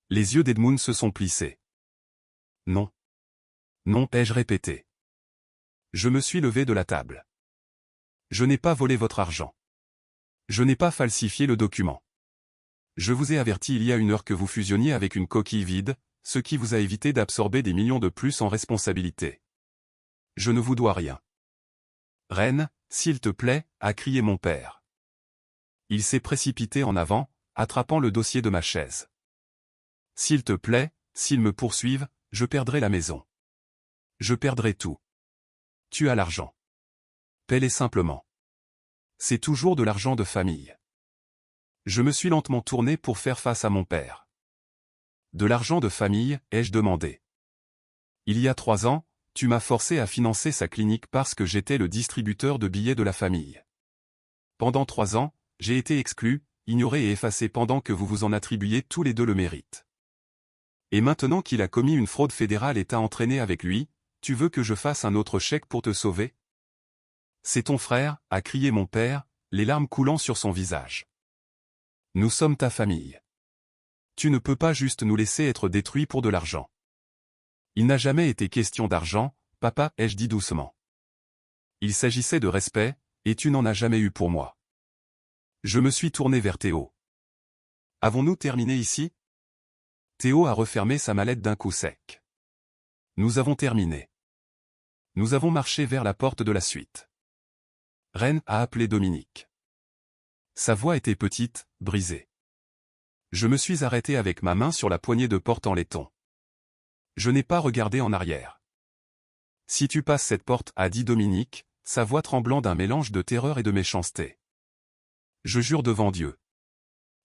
Les yeux d'Edmund se sont plissés. Non. Non, ai-je répété. Je me suis levé de la table. Je n'ai pas volé votre argent. Je n'ai pas falsifié le document. Je vous ai averti il y a une heure que vous fusionniez avec une coquille vide, ce qui vous a évité d'absorber des millions de plus en responsabilité. Je ne vous dois rien. Reine, s'il te plaît, a crié mon père. Il s'est précipité en avant, attrapant le dossier de ma chaise. S'il te plaît, s'ils me poursuivent, je perdrai la maison. Je perdrai tout. Tu as l'argent. Paie-les simplement. C'est toujours de l'argent de famille. Je me suis lentement tourné pour faire face à mon père. De l'argent de famille, ai-je demandé. Il y a 3 ans, tu m'as forcé à financer sa clinique parce que j'étais le distributeur de billets de la famille. Pendant 3 ans, j'ai été exclu, ignoré et effacé pendant que vous vous en attribuiez tous les deux le mérite. Et maintenant qu'il a commis une fraude fédérale et t'a entraîné avec lui, tu veux que je fasse un autre chèque pour te sauver? C'est ton frère, a crié mon père, les larmes coulant sur son visage. Nous sommes ta famille. Tu ne peux pas juste nous laisser être détruits pour de l'argent. Il n'a jamais été question d'argent, papa, ai-je dit doucement. Il s'agissait de respect, et tu n'en as jamais eu pour moi. Je me suis tourné vers Théo. Avons-nous terminé ici? Théo a refermé sa mallette d'un coup sec. Nous avons terminé. Nous avons marché vers la porte de la suite. Reine a appelé Dominique. Sa voix était petite, brisée. Je me suis arrêté avec ma main sur la poignée de porte en laiton. Je n'ai pas regardé en arrière. Si tu passes cette porte, a dit Dominique, sa voix tremblant d'un mélange de terreur et de méchanceté. Je jure devant Dieu.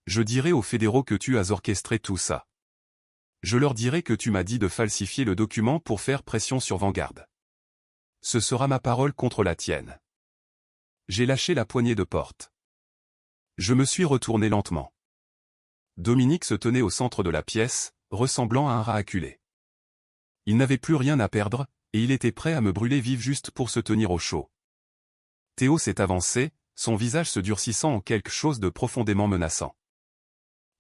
Je dirai aux fédéraux que tu as orchestré tout ça. Je leur dirai que tu m'as dit de falsifier le document pour faire pression sur Vanguard. Ce sera ma parole contre la tienne. J'ai lâché la poignée de porte. Je me suis retourné lentement. Dominique se tenait au centre de la pièce, ressemblant à un rat acculé. Il n'avait plus rien à perdre, et il était prêt à me brûler vive juste pour se tenir au chaud. Théo s'est avancé, son visage se durcissant en quelque chose de profondément menaçant.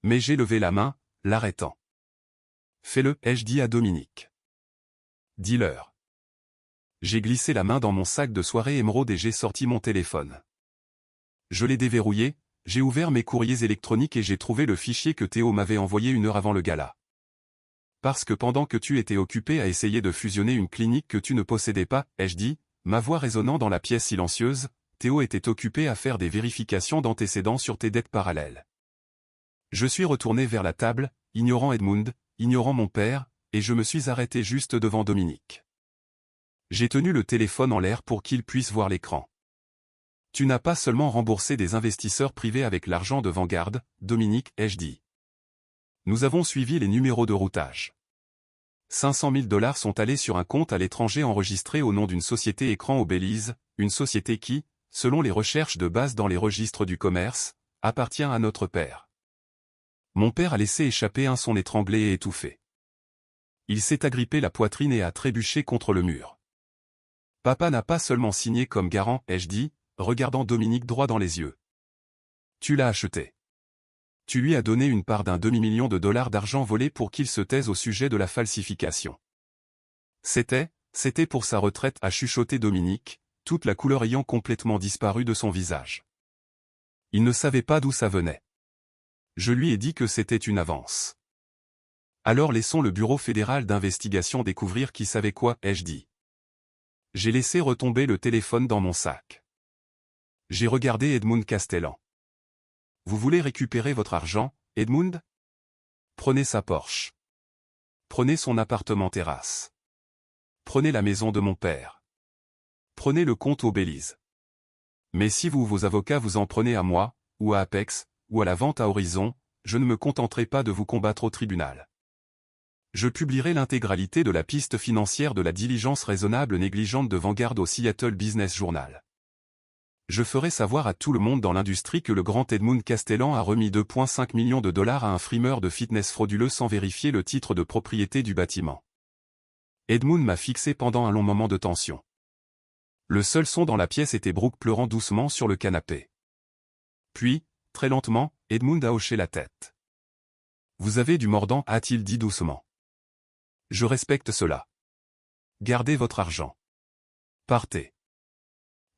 Mais j'ai levé la main, l'arrêtant. Fais-le, ai-je dit à Dominique. Dis-leur. J'ai glissé la main dans mon sac de soirée émeraude et j'ai sorti mon téléphone. Je l'ai déverrouillé, j'ai ouvert mes courriers électroniques et j'ai trouvé le fichier que Théo m'avait envoyé 1 heure avant le gala. Parce que pendant que tu étais occupé à essayer de fusionner une clinique que tu ne possédais pas, ai-je dit, ma voix résonnant dans la pièce silencieuse, Théo était occupé à faire des vérifications d'antécédents sur tes dettes parallèles. Je suis retourné vers la table, ignorant Edmund, ignorant mon père, et je me suis arrêté juste devant Dominique. J'ai tenu le téléphone en l'air pour qu'il puisse voir l'écran. Tu n'as pas seulement remboursé des investisseurs privés avec l'argent de Vanguard, Dominique, ai-je dit. Nous avons suivi les numéros de routage. 500 000 $ sont allés sur un compte à l'étranger enregistré au nom d'une société écran au Belize, une société qui, selon les recherches de base dans les registres du commerce, appartient à notre père. Mon père a laissé échapper un son étranglé et étouffé. Il s'est agrippé la poitrine et a trébuché contre le mur. Papa n'a pas seulement signé comme garant, ai-je dit, regardant Dominique droit dans les yeux. Tu l'as acheté. Tu lui as donné une part d'un demi-million de dollars d'argent volé pour qu'il se taise au sujet de la falsification. C'était pour sa retraite, a chuchoté Dominique, toute la couleur ayant complètement disparu de son visage. Il ne savait pas d'où ça venait. Je lui ai dit que c'était une avance. Alors laissons le Bureau fédéral d'investigation découvrir qui savait quoi, ai-je dit. J'ai laissé retomber le téléphone dans mon sac. J'ai regardé Edmund Castellan. Vous voulez récupérer votre argent, Edmund? Prenez sa Porsche. Prenez son appartement terrasse. Prenez la maison de mon père. Prenez le compte au Belize. Mais si vous ou vos avocats vous en prenez à moi, ou à Apex, ou à la vente à Horizon, je ne me contenterai pas de vous combattre au tribunal. Je publierai l'intégralité de la piste financière de la diligence raisonnable négligente de Vanguard au Seattle Business Journal. Je ferai savoir à tout le monde dans l'industrie que le grand Edmund Castellan a remis 2,5 millions de dollars à un frimeur de fitness frauduleux sans vérifier le titre de propriété du bâtiment. Edmund m'a fixé pendant un long moment de tension. Le seul son dans la pièce était Brooke pleurant doucement sur le canapé. Puis, très lentement, Edmund a hoché la tête. Vous avez du mordant, a-t-il dit doucement. Je respecte cela. Gardez votre argent. Partez.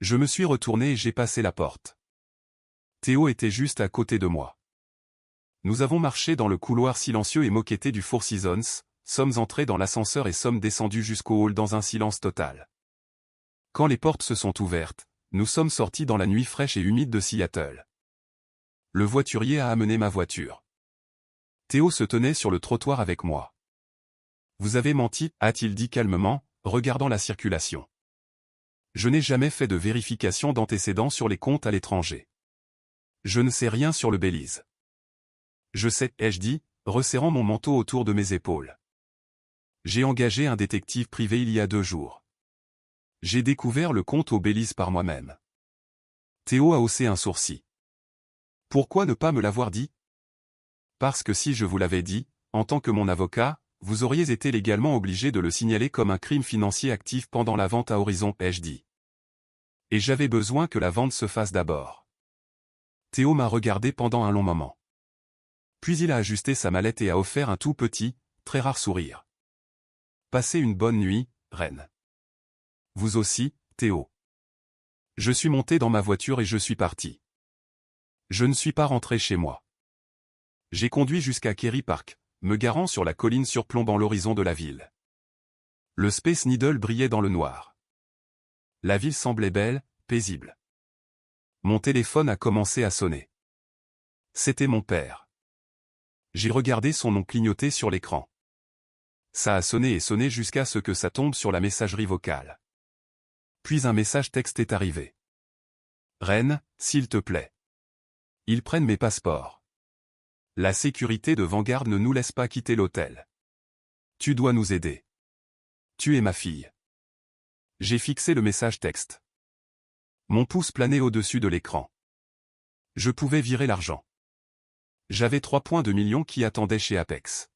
Je me suis retourné et j'ai passé la porte. Théo était juste à côté de moi. Nous avons marché dans le couloir silencieux et moquetté du Four Seasons, sommes entrés dans l'ascenseur et sommes descendus jusqu'au hall dans un silence total. Quand les portes se sont ouvertes, nous sommes sortis dans la nuit fraîche et humide de Seattle. Le voiturier a amené ma voiture. Théo se tenait sur le trottoir avec moi. Vous avez menti, a-t-il dit calmement, regardant la circulation. Je n'ai jamais fait de vérification d'antécédents sur les comptes à l'étranger. Je ne sais rien sur le Belize. Je sais, ai-je dit, resserrant mon manteau autour de mes épaules. J'ai engagé un détective privé il y a 2 jours. J'ai découvert le compte au Belize par moi-même. Théo a haussé un sourcil. Pourquoi ne pas me l'avoir dit? Parce que si je vous l'avais dit, en tant que mon avocat, vous auriez été légalement obligé de le signaler comme un crime financier actif pendant la vente à Horizon, ai-je dit. Et j'avais besoin que la vente se fasse d'abord. Théo m'a regardé pendant un long moment. Puis il a ajusté sa mallette et a offert un tout petit, très rare sourire. Passez une bonne nuit, reine. Vous aussi, Théo. Je suis monté dans ma voiture et je suis parti. Je ne suis pas rentré chez moi. J'ai conduit jusqu'à Kerry Park, me garant sur la colline surplombant l'horizon de la ville. Le Space Needle brillait dans le noir. La ville semblait belle, paisible. Mon téléphone a commencé à sonner. C'était mon père. J'ai regardé son nom clignoter sur l'écran. Ça a sonné et sonné jusqu'à ce que ça tombe sur la messagerie vocale. Puis un message texte est arrivé. Reine, s'il te plaît. Ils prennent mes passeports. La sécurité de Vanguard ne nous laisse pas quitter l'hôtel. Tu dois nous aider. Tu es ma fille. J'ai fixé le message texte. Mon pouce planait au-dessus de l'écran. Je pouvais virer l'argent. J'avais 3,2 millions qui attendaient chez Apex.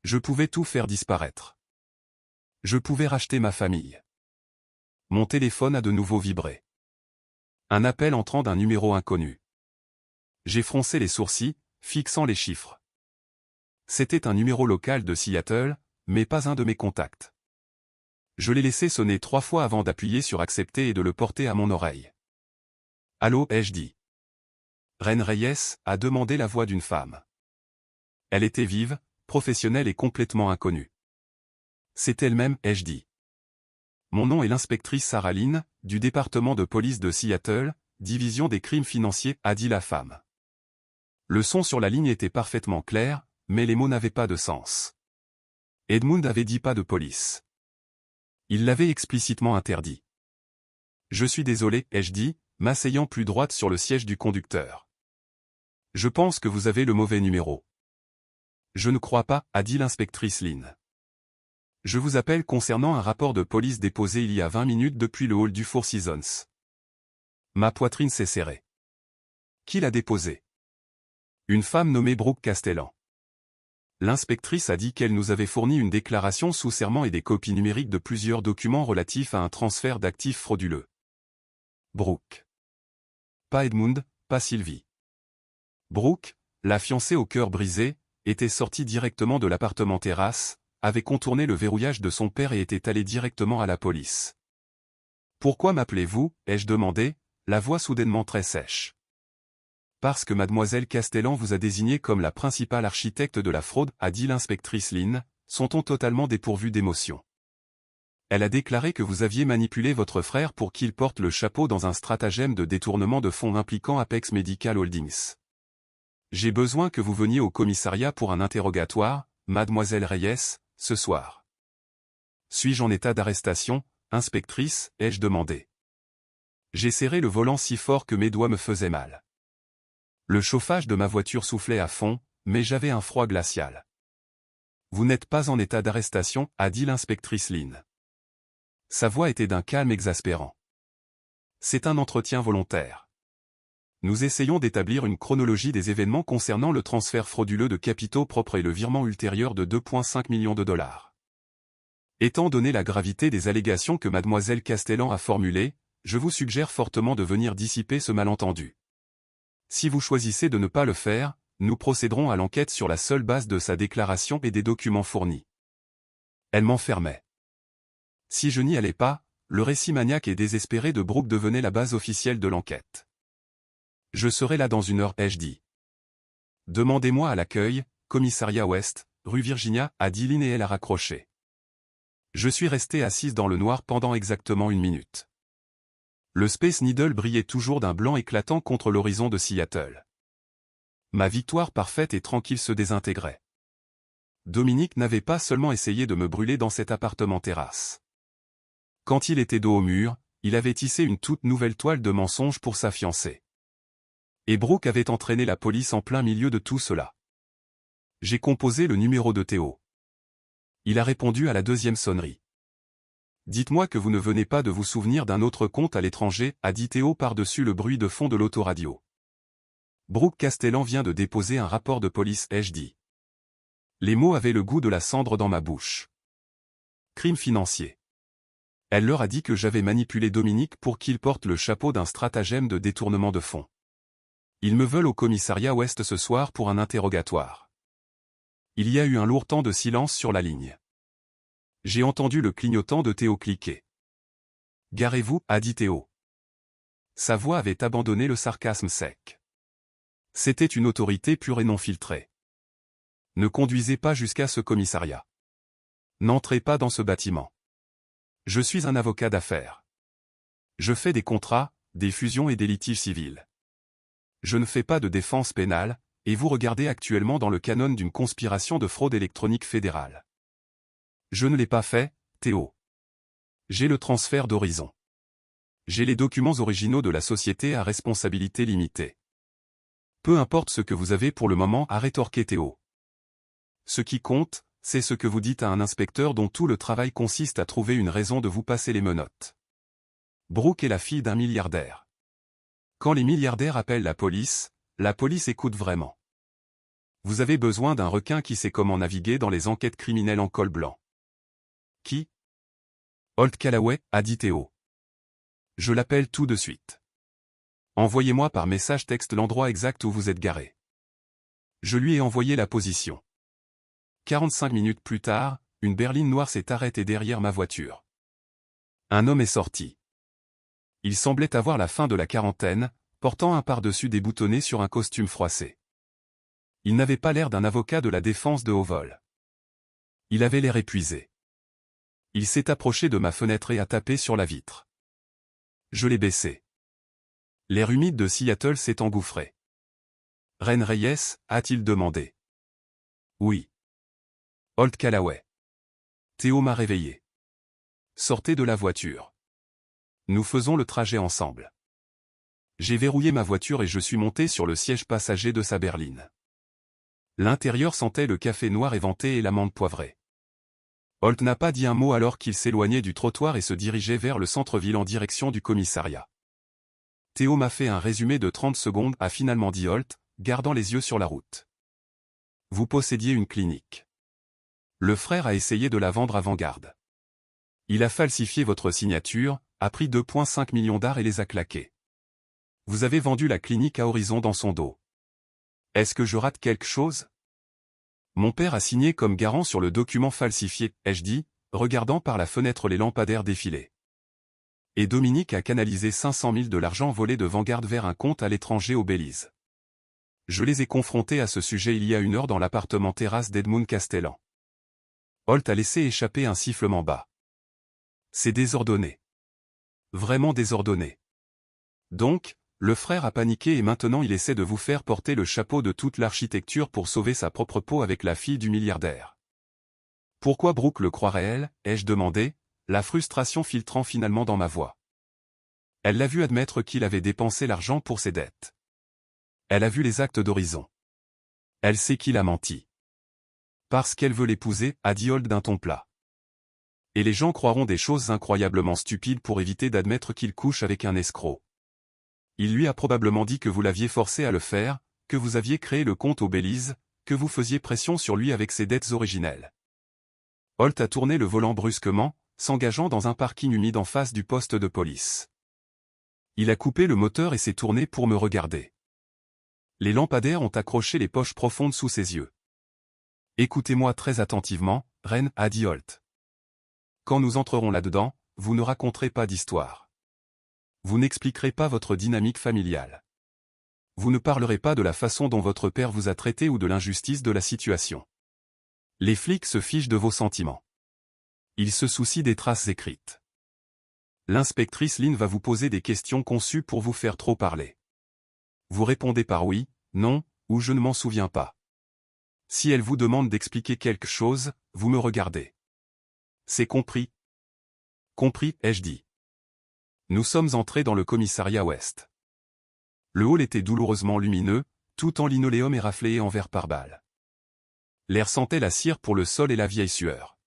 Je pouvais tout faire disparaître. Je pouvais racheter ma famille. Mon téléphone a de nouveau vibré. Un appel entrant d'un numéro inconnu. J'ai froncé les sourcils, fixant les chiffres. C'était un numéro local de Seattle, mais pas un de mes contacts. Je l'ai laissé sonner 3 fois avant d'appuyer sur accepter et de le porter à mon oreille. Allô, ai-je dit. Reine Reyes, a demandé la voix d'une femme. Elle était vive, professionnelle et complètement inconnue. C'est elle-même, ai-je dit. Mon nom est l'inspectrice Sarah Lynn, du département de police de Seattle, division des crimes financiers, a dit la femme. Le son sur la ligne était parfaitement clair, mais les mots n'avaient pas de sens. Edmund avait dit pas de police. Il l'avait explicitement interdit. Je suis désolé, ai-je dit, m'asseyant plus droite sur le siège du conducteur. Je pense que vous avez le mauvais numéro. Je ne crois pas, a dit l'inspectrice Lynn. Je vous appelle concernant un rapport de police déposé il y a 20 minutes depuis le hall du Four Seasons. Ma poitrine s'est serrée. Qui l'a déposé? Une femme nommée Brooke Castellan. L'inspectrice a dit qu'elle nous avait fourni une déclaration sous serment et des copies numériques de plusieurs documents relatifs à un transfert d'actifs frauduleux. Brooke. Pas Edmund, pas Sylvie. Brooke, la fiancée au cœur brisé, était sortie directement de l'appartement terrasse, avait contourné le verrouillage de son père et était allée directement à la police. « Pourquoi m'appelez-vous » ai-je demandé, la voix soudainement très sèche. « Parce que mademoiselle Castellan vous a désigné comme la principale architecte de la fraude » a dit l'inspectrice Lynn, son ton totalement dépourvu d'émotion. Elle a déclaré que vous aviez manipulé votre frère pour qu'il porte le chapeau dans un stratagème de détournement de fonds impliquant Apex Medical Holdings. J'ai besoin que vous veniez au commissariat pour un interrogatoire, mademoiselle Reyes, ce soir. Suis-je en état d'arrestation, inspectrice, ai-je demandé. J'ai serré le volant si fort que mes doigts me faisaient mal. Le chauffage de ma voiture soufflait à fond, mais j'avais un froid glacial. Vous n'êtes pas en état d'arrestation, a dit l'inspectrice Lynn. Sa voix était d'un calme exaspérant. C'est un entretien volontaire. Nous essayons d'établir une chronologie des événements concernant le transfert frauduleux de capitaux propres et le virement ultérieur de 2,5 millions de dollars. Étant donné la gravité des allégations que mademoiselle Castellan a formulées, je vous suggère fortement de venir dissiper ce malentendu. Si vous choisissez de ne pas le faire, nous procéderons à l'enquête sur la seule base de sa déclaration et des documents fournis. Elle m'enfermait. Si je n'y allais pas, le récit maniaque et désespéré de Brooke devenait la base officielle de l'enquête. Je serai là dans 1 heure, ai-je dit. Demandez-moi à l'accueil, commissariat Ouest, rue Virginia, a dit Lynn et elle a raccroché. Je suis resté assise dans le noir pendant exactement 1 minute. Le Space Needle brillait toujours d'un blanc éclatant contre l'horizon de Seattle. Ma victoire parfaite et tranquille se désintégrait. Dominique n'avait pas seulement essayé de me brûler dans cet appartement terrasse. Quand il était dos au mur, il avait tissé une toute nouvelle toile de mensonges pour sa fiancée. Et Brooke avait entraîné la police en plein milieu de tout cela. J'ai composé le numéro de Théo. Il a répondu à la 2e sonnerie. Dites-moi que vous ne venez pas de vous souvenir d'un autre compte à l'étranger, a dit Théo par-dessus le bruit de fond de l'autoradio. Brooke Castellan vient de déposer un rapport de police, ai-je dit. Les mots avaient le goût de la cendre dans ma bouche. Crime financier. Elle leur a dit que j'avais manipulé Dominique pour qu'il porte le chapeau d'un stratagème de détournement de fonds. Ils me veulent au commissariat Ouest ce soir pour un interrogatoire. Il y a eu un lourd temps de silence sur la ligne. J'ai entendu le clignotant de Théo cliquer. « Garez-vous » a dit Théo. Sa voix avait abandonné le sarcasme sec. C'était une autorité pure et non filtrée. Ne conduisez pas jusqu'à ce commissariat. N'entrez pas dans ce bâtiment. Je suis un avocat d'affaires. Je fais des contrats, des fusions et des litiges civils. Je ne fais pas de défense pénale, et vous regardez actuellement dans le canon d'une conspiration de fraude électronique fédérale. Je ne l'ai pas fait, Théo. J'ai le transfert d'Horizon. J'ai les documents originaux de la société à responsabilité limitée. Peu importe ce que vous avez pour le moment, a rétorqué Théo. Ce qui compte, c'est ce que vous dites à un inspecteur dont tout le travail consiste à trouver une raison de vous passer les menottes. Brooke est la fille d'un milliardaire. Quand les milliardaires appellent la police écoute vraiment. Vous avez besoin d'un requin qui sait comment naviguer dans les enquêtes criminelles en col blanc. Qui ? Holt Callaway, a dit Théo. Je l'appelle tout de suite. Envoyez-moi par message texte l'endroit exact où vous êtes garé. Je lui ai envoyé la position. 45 minutes plus tard, une berline noire s'est arrêtée derrière ma voiture. Un homme est sorti. Il semblait avoir la fin de la quarantaine, portant un pardessus déboutonné sur un costume froissé. Il n'avait pas l'air d'un avocat de la défense de haut vol. Il avait l'air épuisé. Il s'est approché de ma fenêtre et a tapé sur la vitre. Je l'ai baissé. L'air humide de Seattle s'est engouffré. « Reine Reyes » a-t-il demandé. « Oui. » Holt Callaway. Théo m'a réveillé. « Sortez de la voiture. Nous faisons le trajet ensemble. » J'ai verrouillé ma voiture et je suis monté sur le siège passager de sa berline. L'intérieur sentait le café noir éventé et l'amande poivrée. Holt n'a pas dit un mot alors qu'il s'éloignait du trottoir et se dirigeait vers le centre-ville en direction du commissariat. Théo m'a fait un résumé de 30 secondes, a finalement dit Holt, gardant les yeux sur la route. Vous possédiez une clinique. Le frère a essayé de la vendre à Vanguard. Il a falsifié votre signature, a pris 2,5 millions d'ARS et les a claqués. Vous avez vendu la clinique à Horizon dans son dos. Est-ce que je rate quelque chose? Mon père a signé comme garant sur le document falsifié, ai-je dit, regardant par la fenêtre les lampadaires défiler. Et Dominique a canalisé 500 000 de l'argent volé de Vanguard vers un compte à l'étranger au Belize. Je les ai confrontés à ce sujet il y a 1 heure dans l'appartement terrasse d'Edmund Castellan. Holt a laissé échapper un sifflement bas. C'est désordonné. Vraiment désordonné. Donc, le frère a paniqué et maintenant il essaie de vous faire porter le chapeau de toute l'architecture pour sauver sa propre peau avec la fille du milliardaire. Pourquoi Brooke le croirait-elle, ai-je demandé, la frustration filtrant finalement dans ma voix. Elle l'a vu admettre qu'il avait dépensé l'argent pour ses dettes. Elle a vu les actes d'Horizon. Elle sait qu'il a menti. Parce qu'elle veut l'épouser, a dit Holt d'un ton plat. Et les gens croiront des choses incroyablement stupides pour éviter d'admettre qu'il couche avec un escroc. Il lui a probablement dit que vous l'aviez forcé à le faire, que vous aviez créé le compte au Belize, que vous faisiez pression sur lui avec ses dettes originelles. Holt a tourné le volant brusquement, s'engageant dans un parking humide en face du poste de police. Il a coupé le moteur et s'est tourné pour me regarder. Les lampadaires ont accroché les poches profondes sous ses yeux. Écoutez-moi très attentivement, Reine, a dit Holt. Quand nous entrerons là-dedans, vous ne raconterez pas d'histoire. Vous n'expliquerez pas votre dynamique familiale. Vous ne parlerez pas de la façon dont votre père vous a traité ou de l'injustice de la situation. Les flics se fichent de vos sentiments. Ils se soucient des traces écrites. L'inspectrice Lynn va vous poser des questions conçues pour vous faire trop parler. Vous répondez par oui, non, ou je ne m'en souviens pas. Si elle vous demande d'expliquer quelque chose, vous me regardez. C'est compris? Compris, ai-je dit. Nous sommes entrés dans le commissariat ouest. Le hall était douloureusement lumineux, tout en linoléum éraflé en verre pare-balles. L'air sentait la cire pour le sol et la vieille sueur.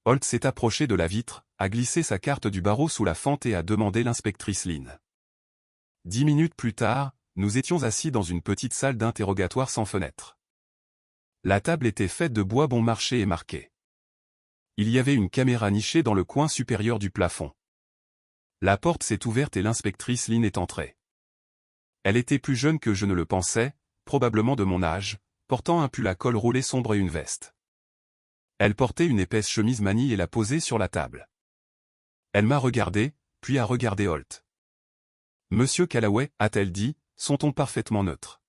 Holt s'est approché de la vitre, a glissé sa carte du barreau sous la fente et a demandé l'inspectrice Lynn. 10 minutes plus tard, nous étions assis dans une petite salle d'interrogatoire sans fenêtre. La table était faite de bois bon marché et marqué. Il y avait une caméra nichée dans le coin supérieur du plafond. La porte s'est ouverte et l'inspectrice Lynn est entrée. Elle était plus jeune que je ne le pensais, probablement de mon âge, portant un pull à col roulé sombre et une veste. Elle portait une épaisse chemise manille et l'a posée sur la table. Elle m'a regardé, puis a regardé Holt. Monsieur Callaway, a-t-elle dit, son ton parfaitement neutre.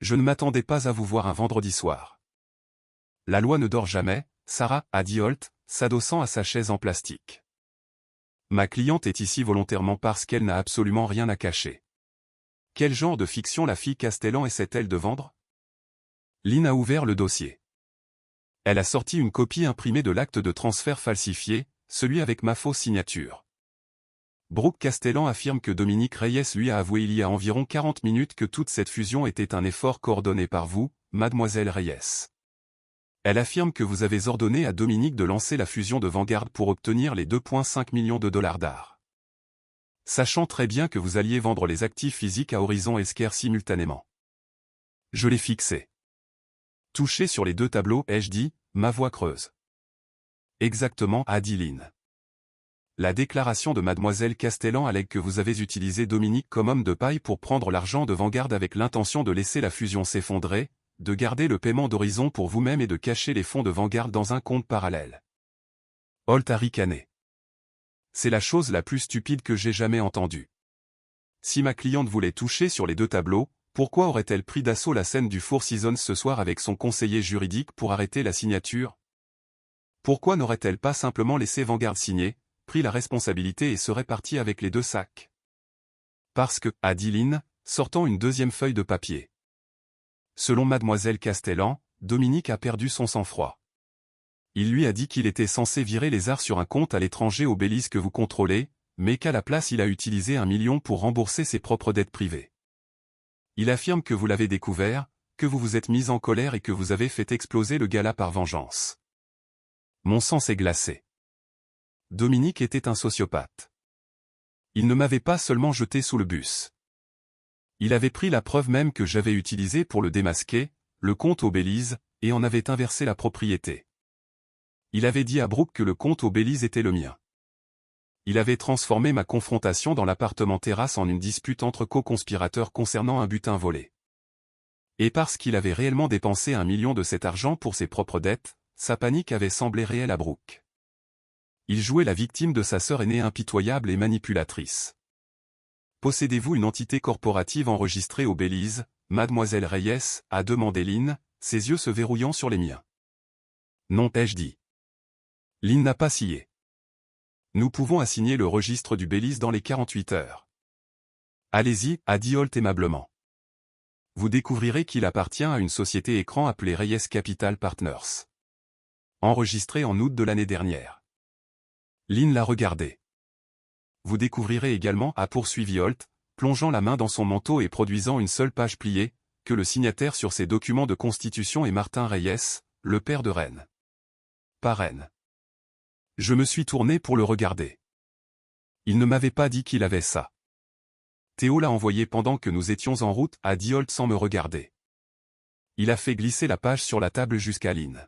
Je ne m'attendais pas à vous voir un vendredi soir. La loi ne dort jamais, Sarah, a dit Holt, s'adossant à sa chaise en plastique. Ma cliente est ici volontairement parce qu'elle n'a absolument rien à cacher. Quel genre de fiction la fille Castellan essaie-t-elle de vendre? Lynn a ouvert le dossier. Elle a sorti une copie imprimée de l'acte de transfert falsifié, celui avec ma fausse signature. Brooke Castellan affirme que Dominique Reyes lui a avoué il y a environ 40 minutes que toute cette fusion était un effort coordonné par vous, mademoiselle Reyes. Elle affirme que vous avez ordonné à Dominique de lancer la fusion de Vanguard pour obtenir les 2,5 millions de dollars d'ARS. Sachant très bien que vous alliez vendre les actifs physiques à Horizon Healthcare simultanément. Je l'ai fixé. Touché sur les 2 tableaux, ai-je dit, ma voix creuse. Exactement, a dit Lynn. La déclaration de mademoiselle Castellan allègue que vous avez utilisé Dominique comme homme de paille pour prendre l'argent de Vanguard avec l'intention de laisser la fusion s'effondrer, de garder le paiement d'Horizon pour vous-même et de cacher les fonds de Vanguard dans un compte parallèle. Holt a ricané. C'est la chose la plus stupide que j'ai jamais entendue. Si ma cliente voulait toucher sur les 2 tableaux, pourquoi aurait-elle pris d'assaut la scène du Four Seasons ce soir avec son conseiller juridique pour arrêter la signature? Pourquoi n'aurait-elle pas simplement laissé Vanguard signer, pris la responsabilité et serait partie avec les 2 sacs? Parce que, a dit Lynn, sortant une 2e feuille de papier. Selon mademoiselle Castellan, Dominique a perdu son sang-froid. Il lui a dit qu'il était censé virer les ARS sur un compte à l'étranger au Belize que vous contrôlez, mais qu'à la place il a utilisé 1 million pour rembourser ses propres dettes privées. Il affirme que vous l'avez découvert, que vous vous êtes mis en colère et que vous avez fait exploser le gala par vengeance. Mon sang s'est glacé. Dominique était un sociopathe. Il ne m'avait pas seulement jeté sous le bus. Il avait pris la preuve même que j'avais utilisée pour le démasquer, le compte au Belize, et en avait inversé la propriété. Il avait dit à Brooke que le compte au Belize était le mien. Il avait transformé ma confrontation dans l'appartement terrasse en une dispute entre co-conspirateurs concernant un butin volé. Et parce qu'il avait réellement dépensé 1 million de cet argent pour ses propres dettes, sa panique avait semblé réelle à Brooke. Il jouait la victime de sa sœur aînée impitoyable et manipulatrice. Possédez-vous une entité corporative enregistrée au Belize, Mademoiselle Reyes, a demandé Lynn, ses yeux se verrouillant sur les miens. Non, ai-je dit. Lynn n'a pas scié. Nous pouvons assigner le registre du Belize dans les 48 heures. Allez-y, a dit Holt aimablement. Vous découvrirez qu'il appartient à une société écran appelée Reyes Capital Partners. Enregistrée en août de l'année dernière. Lynn l'a regardé. Vous découvrirez également, a poursuivi Holt, plongeant la main dans son manteau et produisant une seule page pliée, que le signataire sur ces documents de constitution est Martin Reyes, le père de Ren. Pas Ren. Je me suis tourné pour le regarder. Il ne m'avait pas dit qu'il avait ça. Théo l'a envoyé pendant que nous étions en route, a dit Holt sans me regarder. Il a fait glisser la page sur la table jusqu'à Lynn.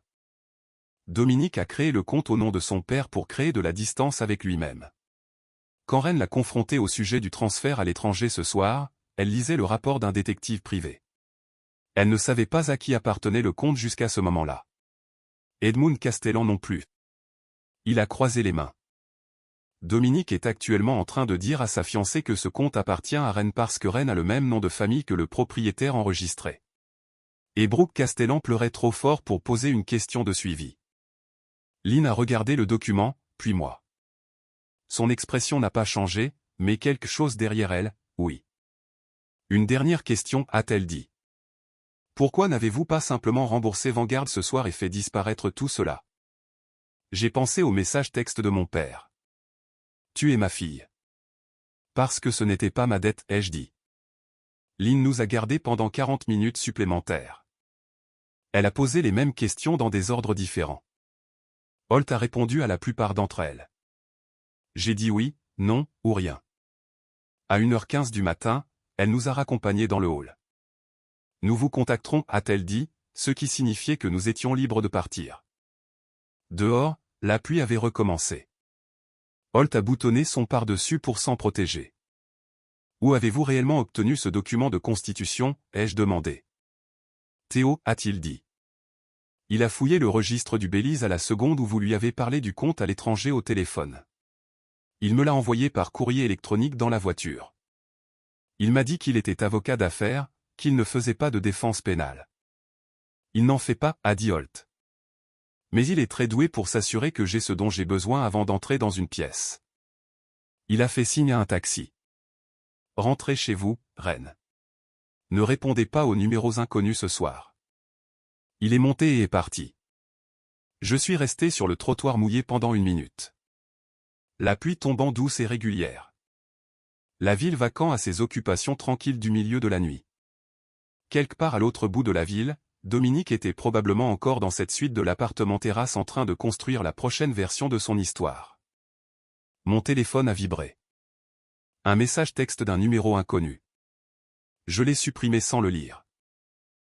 Dominique a créé le compte au nom de son père pour créer de la distance avec lui-même. Quand Ren l'a confronté au sujet du transfert à l'étranger ce soir, elle lisait le rapport d'un détective privé. Elle ne savait pas à qui appartenait le compte jusqu'à ce moment-là. Edmund Castellan non plus. Il a croisé les mains. Dominique est actuellement en train de dire à sa fiancée que ce compte appartient à Ren parce que Ren a le même nom de famille que le propriétaire enregistré. Et Brooke Castellan pleurait trop fort pour poser une question de suivi. Lynn a regardé le document, puis moi. Son expression n'a pas changé, mais quelque chose derrière elle, oui. Une dernière question, a-t-elle dit. Pourquoi n'avez-vous pas simplement remboursé Vanguard ce soir et fait disparaître tout cela? J'ai pensé au message texte de mon père. Tu es ma fille. Parce que ce n'était pas ma dette, ai-je dit. Lynn nous a gardés pendant 40 minutes supplémentaires. Elle a posé les mêmes questions dans des ordres différents. Holt a répondu à la plupart d'entre elles. J'ai dit oui, non, ou rien. À 1h15 du matin, elle nous a raccompagnés dans le hall. Nous vous contacterons, a-t-elle dit, ce qui signifiait que nous étions libres de partir. Dehors, la pluie avait recommencé. Holt a boutonné son par-dessus pour s'en protéger. Où avez-vous réellement obtenu ce document de constitution, ai-je demandé. Théo, a-t-il dit. Il a fouillé le registre du Belize à la seconde où vous lui avez parlé du compte à l'étranger au téléphone. Il me l'a envoyé par courrier électronique dans la voiture. Il m'a dit qu'il était avocat d'affaires, qu'il ne faisait pas de défense pénale. Il n'en fait pas, a dit Holt. Mais il est très doué pour s'assurer que j'ai ce dont j'ai besoin avant d'entrer dans une pièce. Il a fait signe à un taxi. Rentrez chez vous, Ren. Ne répondez pas aux numéros inconnus ce soir. Il est monté et est parti. Je suis resté sur le trottoir mouillé pendant 1 minute. La pluie tombant douce et régulière. La ville vacant à ses occupations tranquilles du milieu de la nuit. Quelque part à l'autre bout de la ville, Dominique était probablement encore dans cette suite de l'appartement terrasse en train de construire la prochaine version de son histoire. Mon téléphone a vibré. Un message texte d'un numéro inconnu. Je l'ai supprimé sans le lire.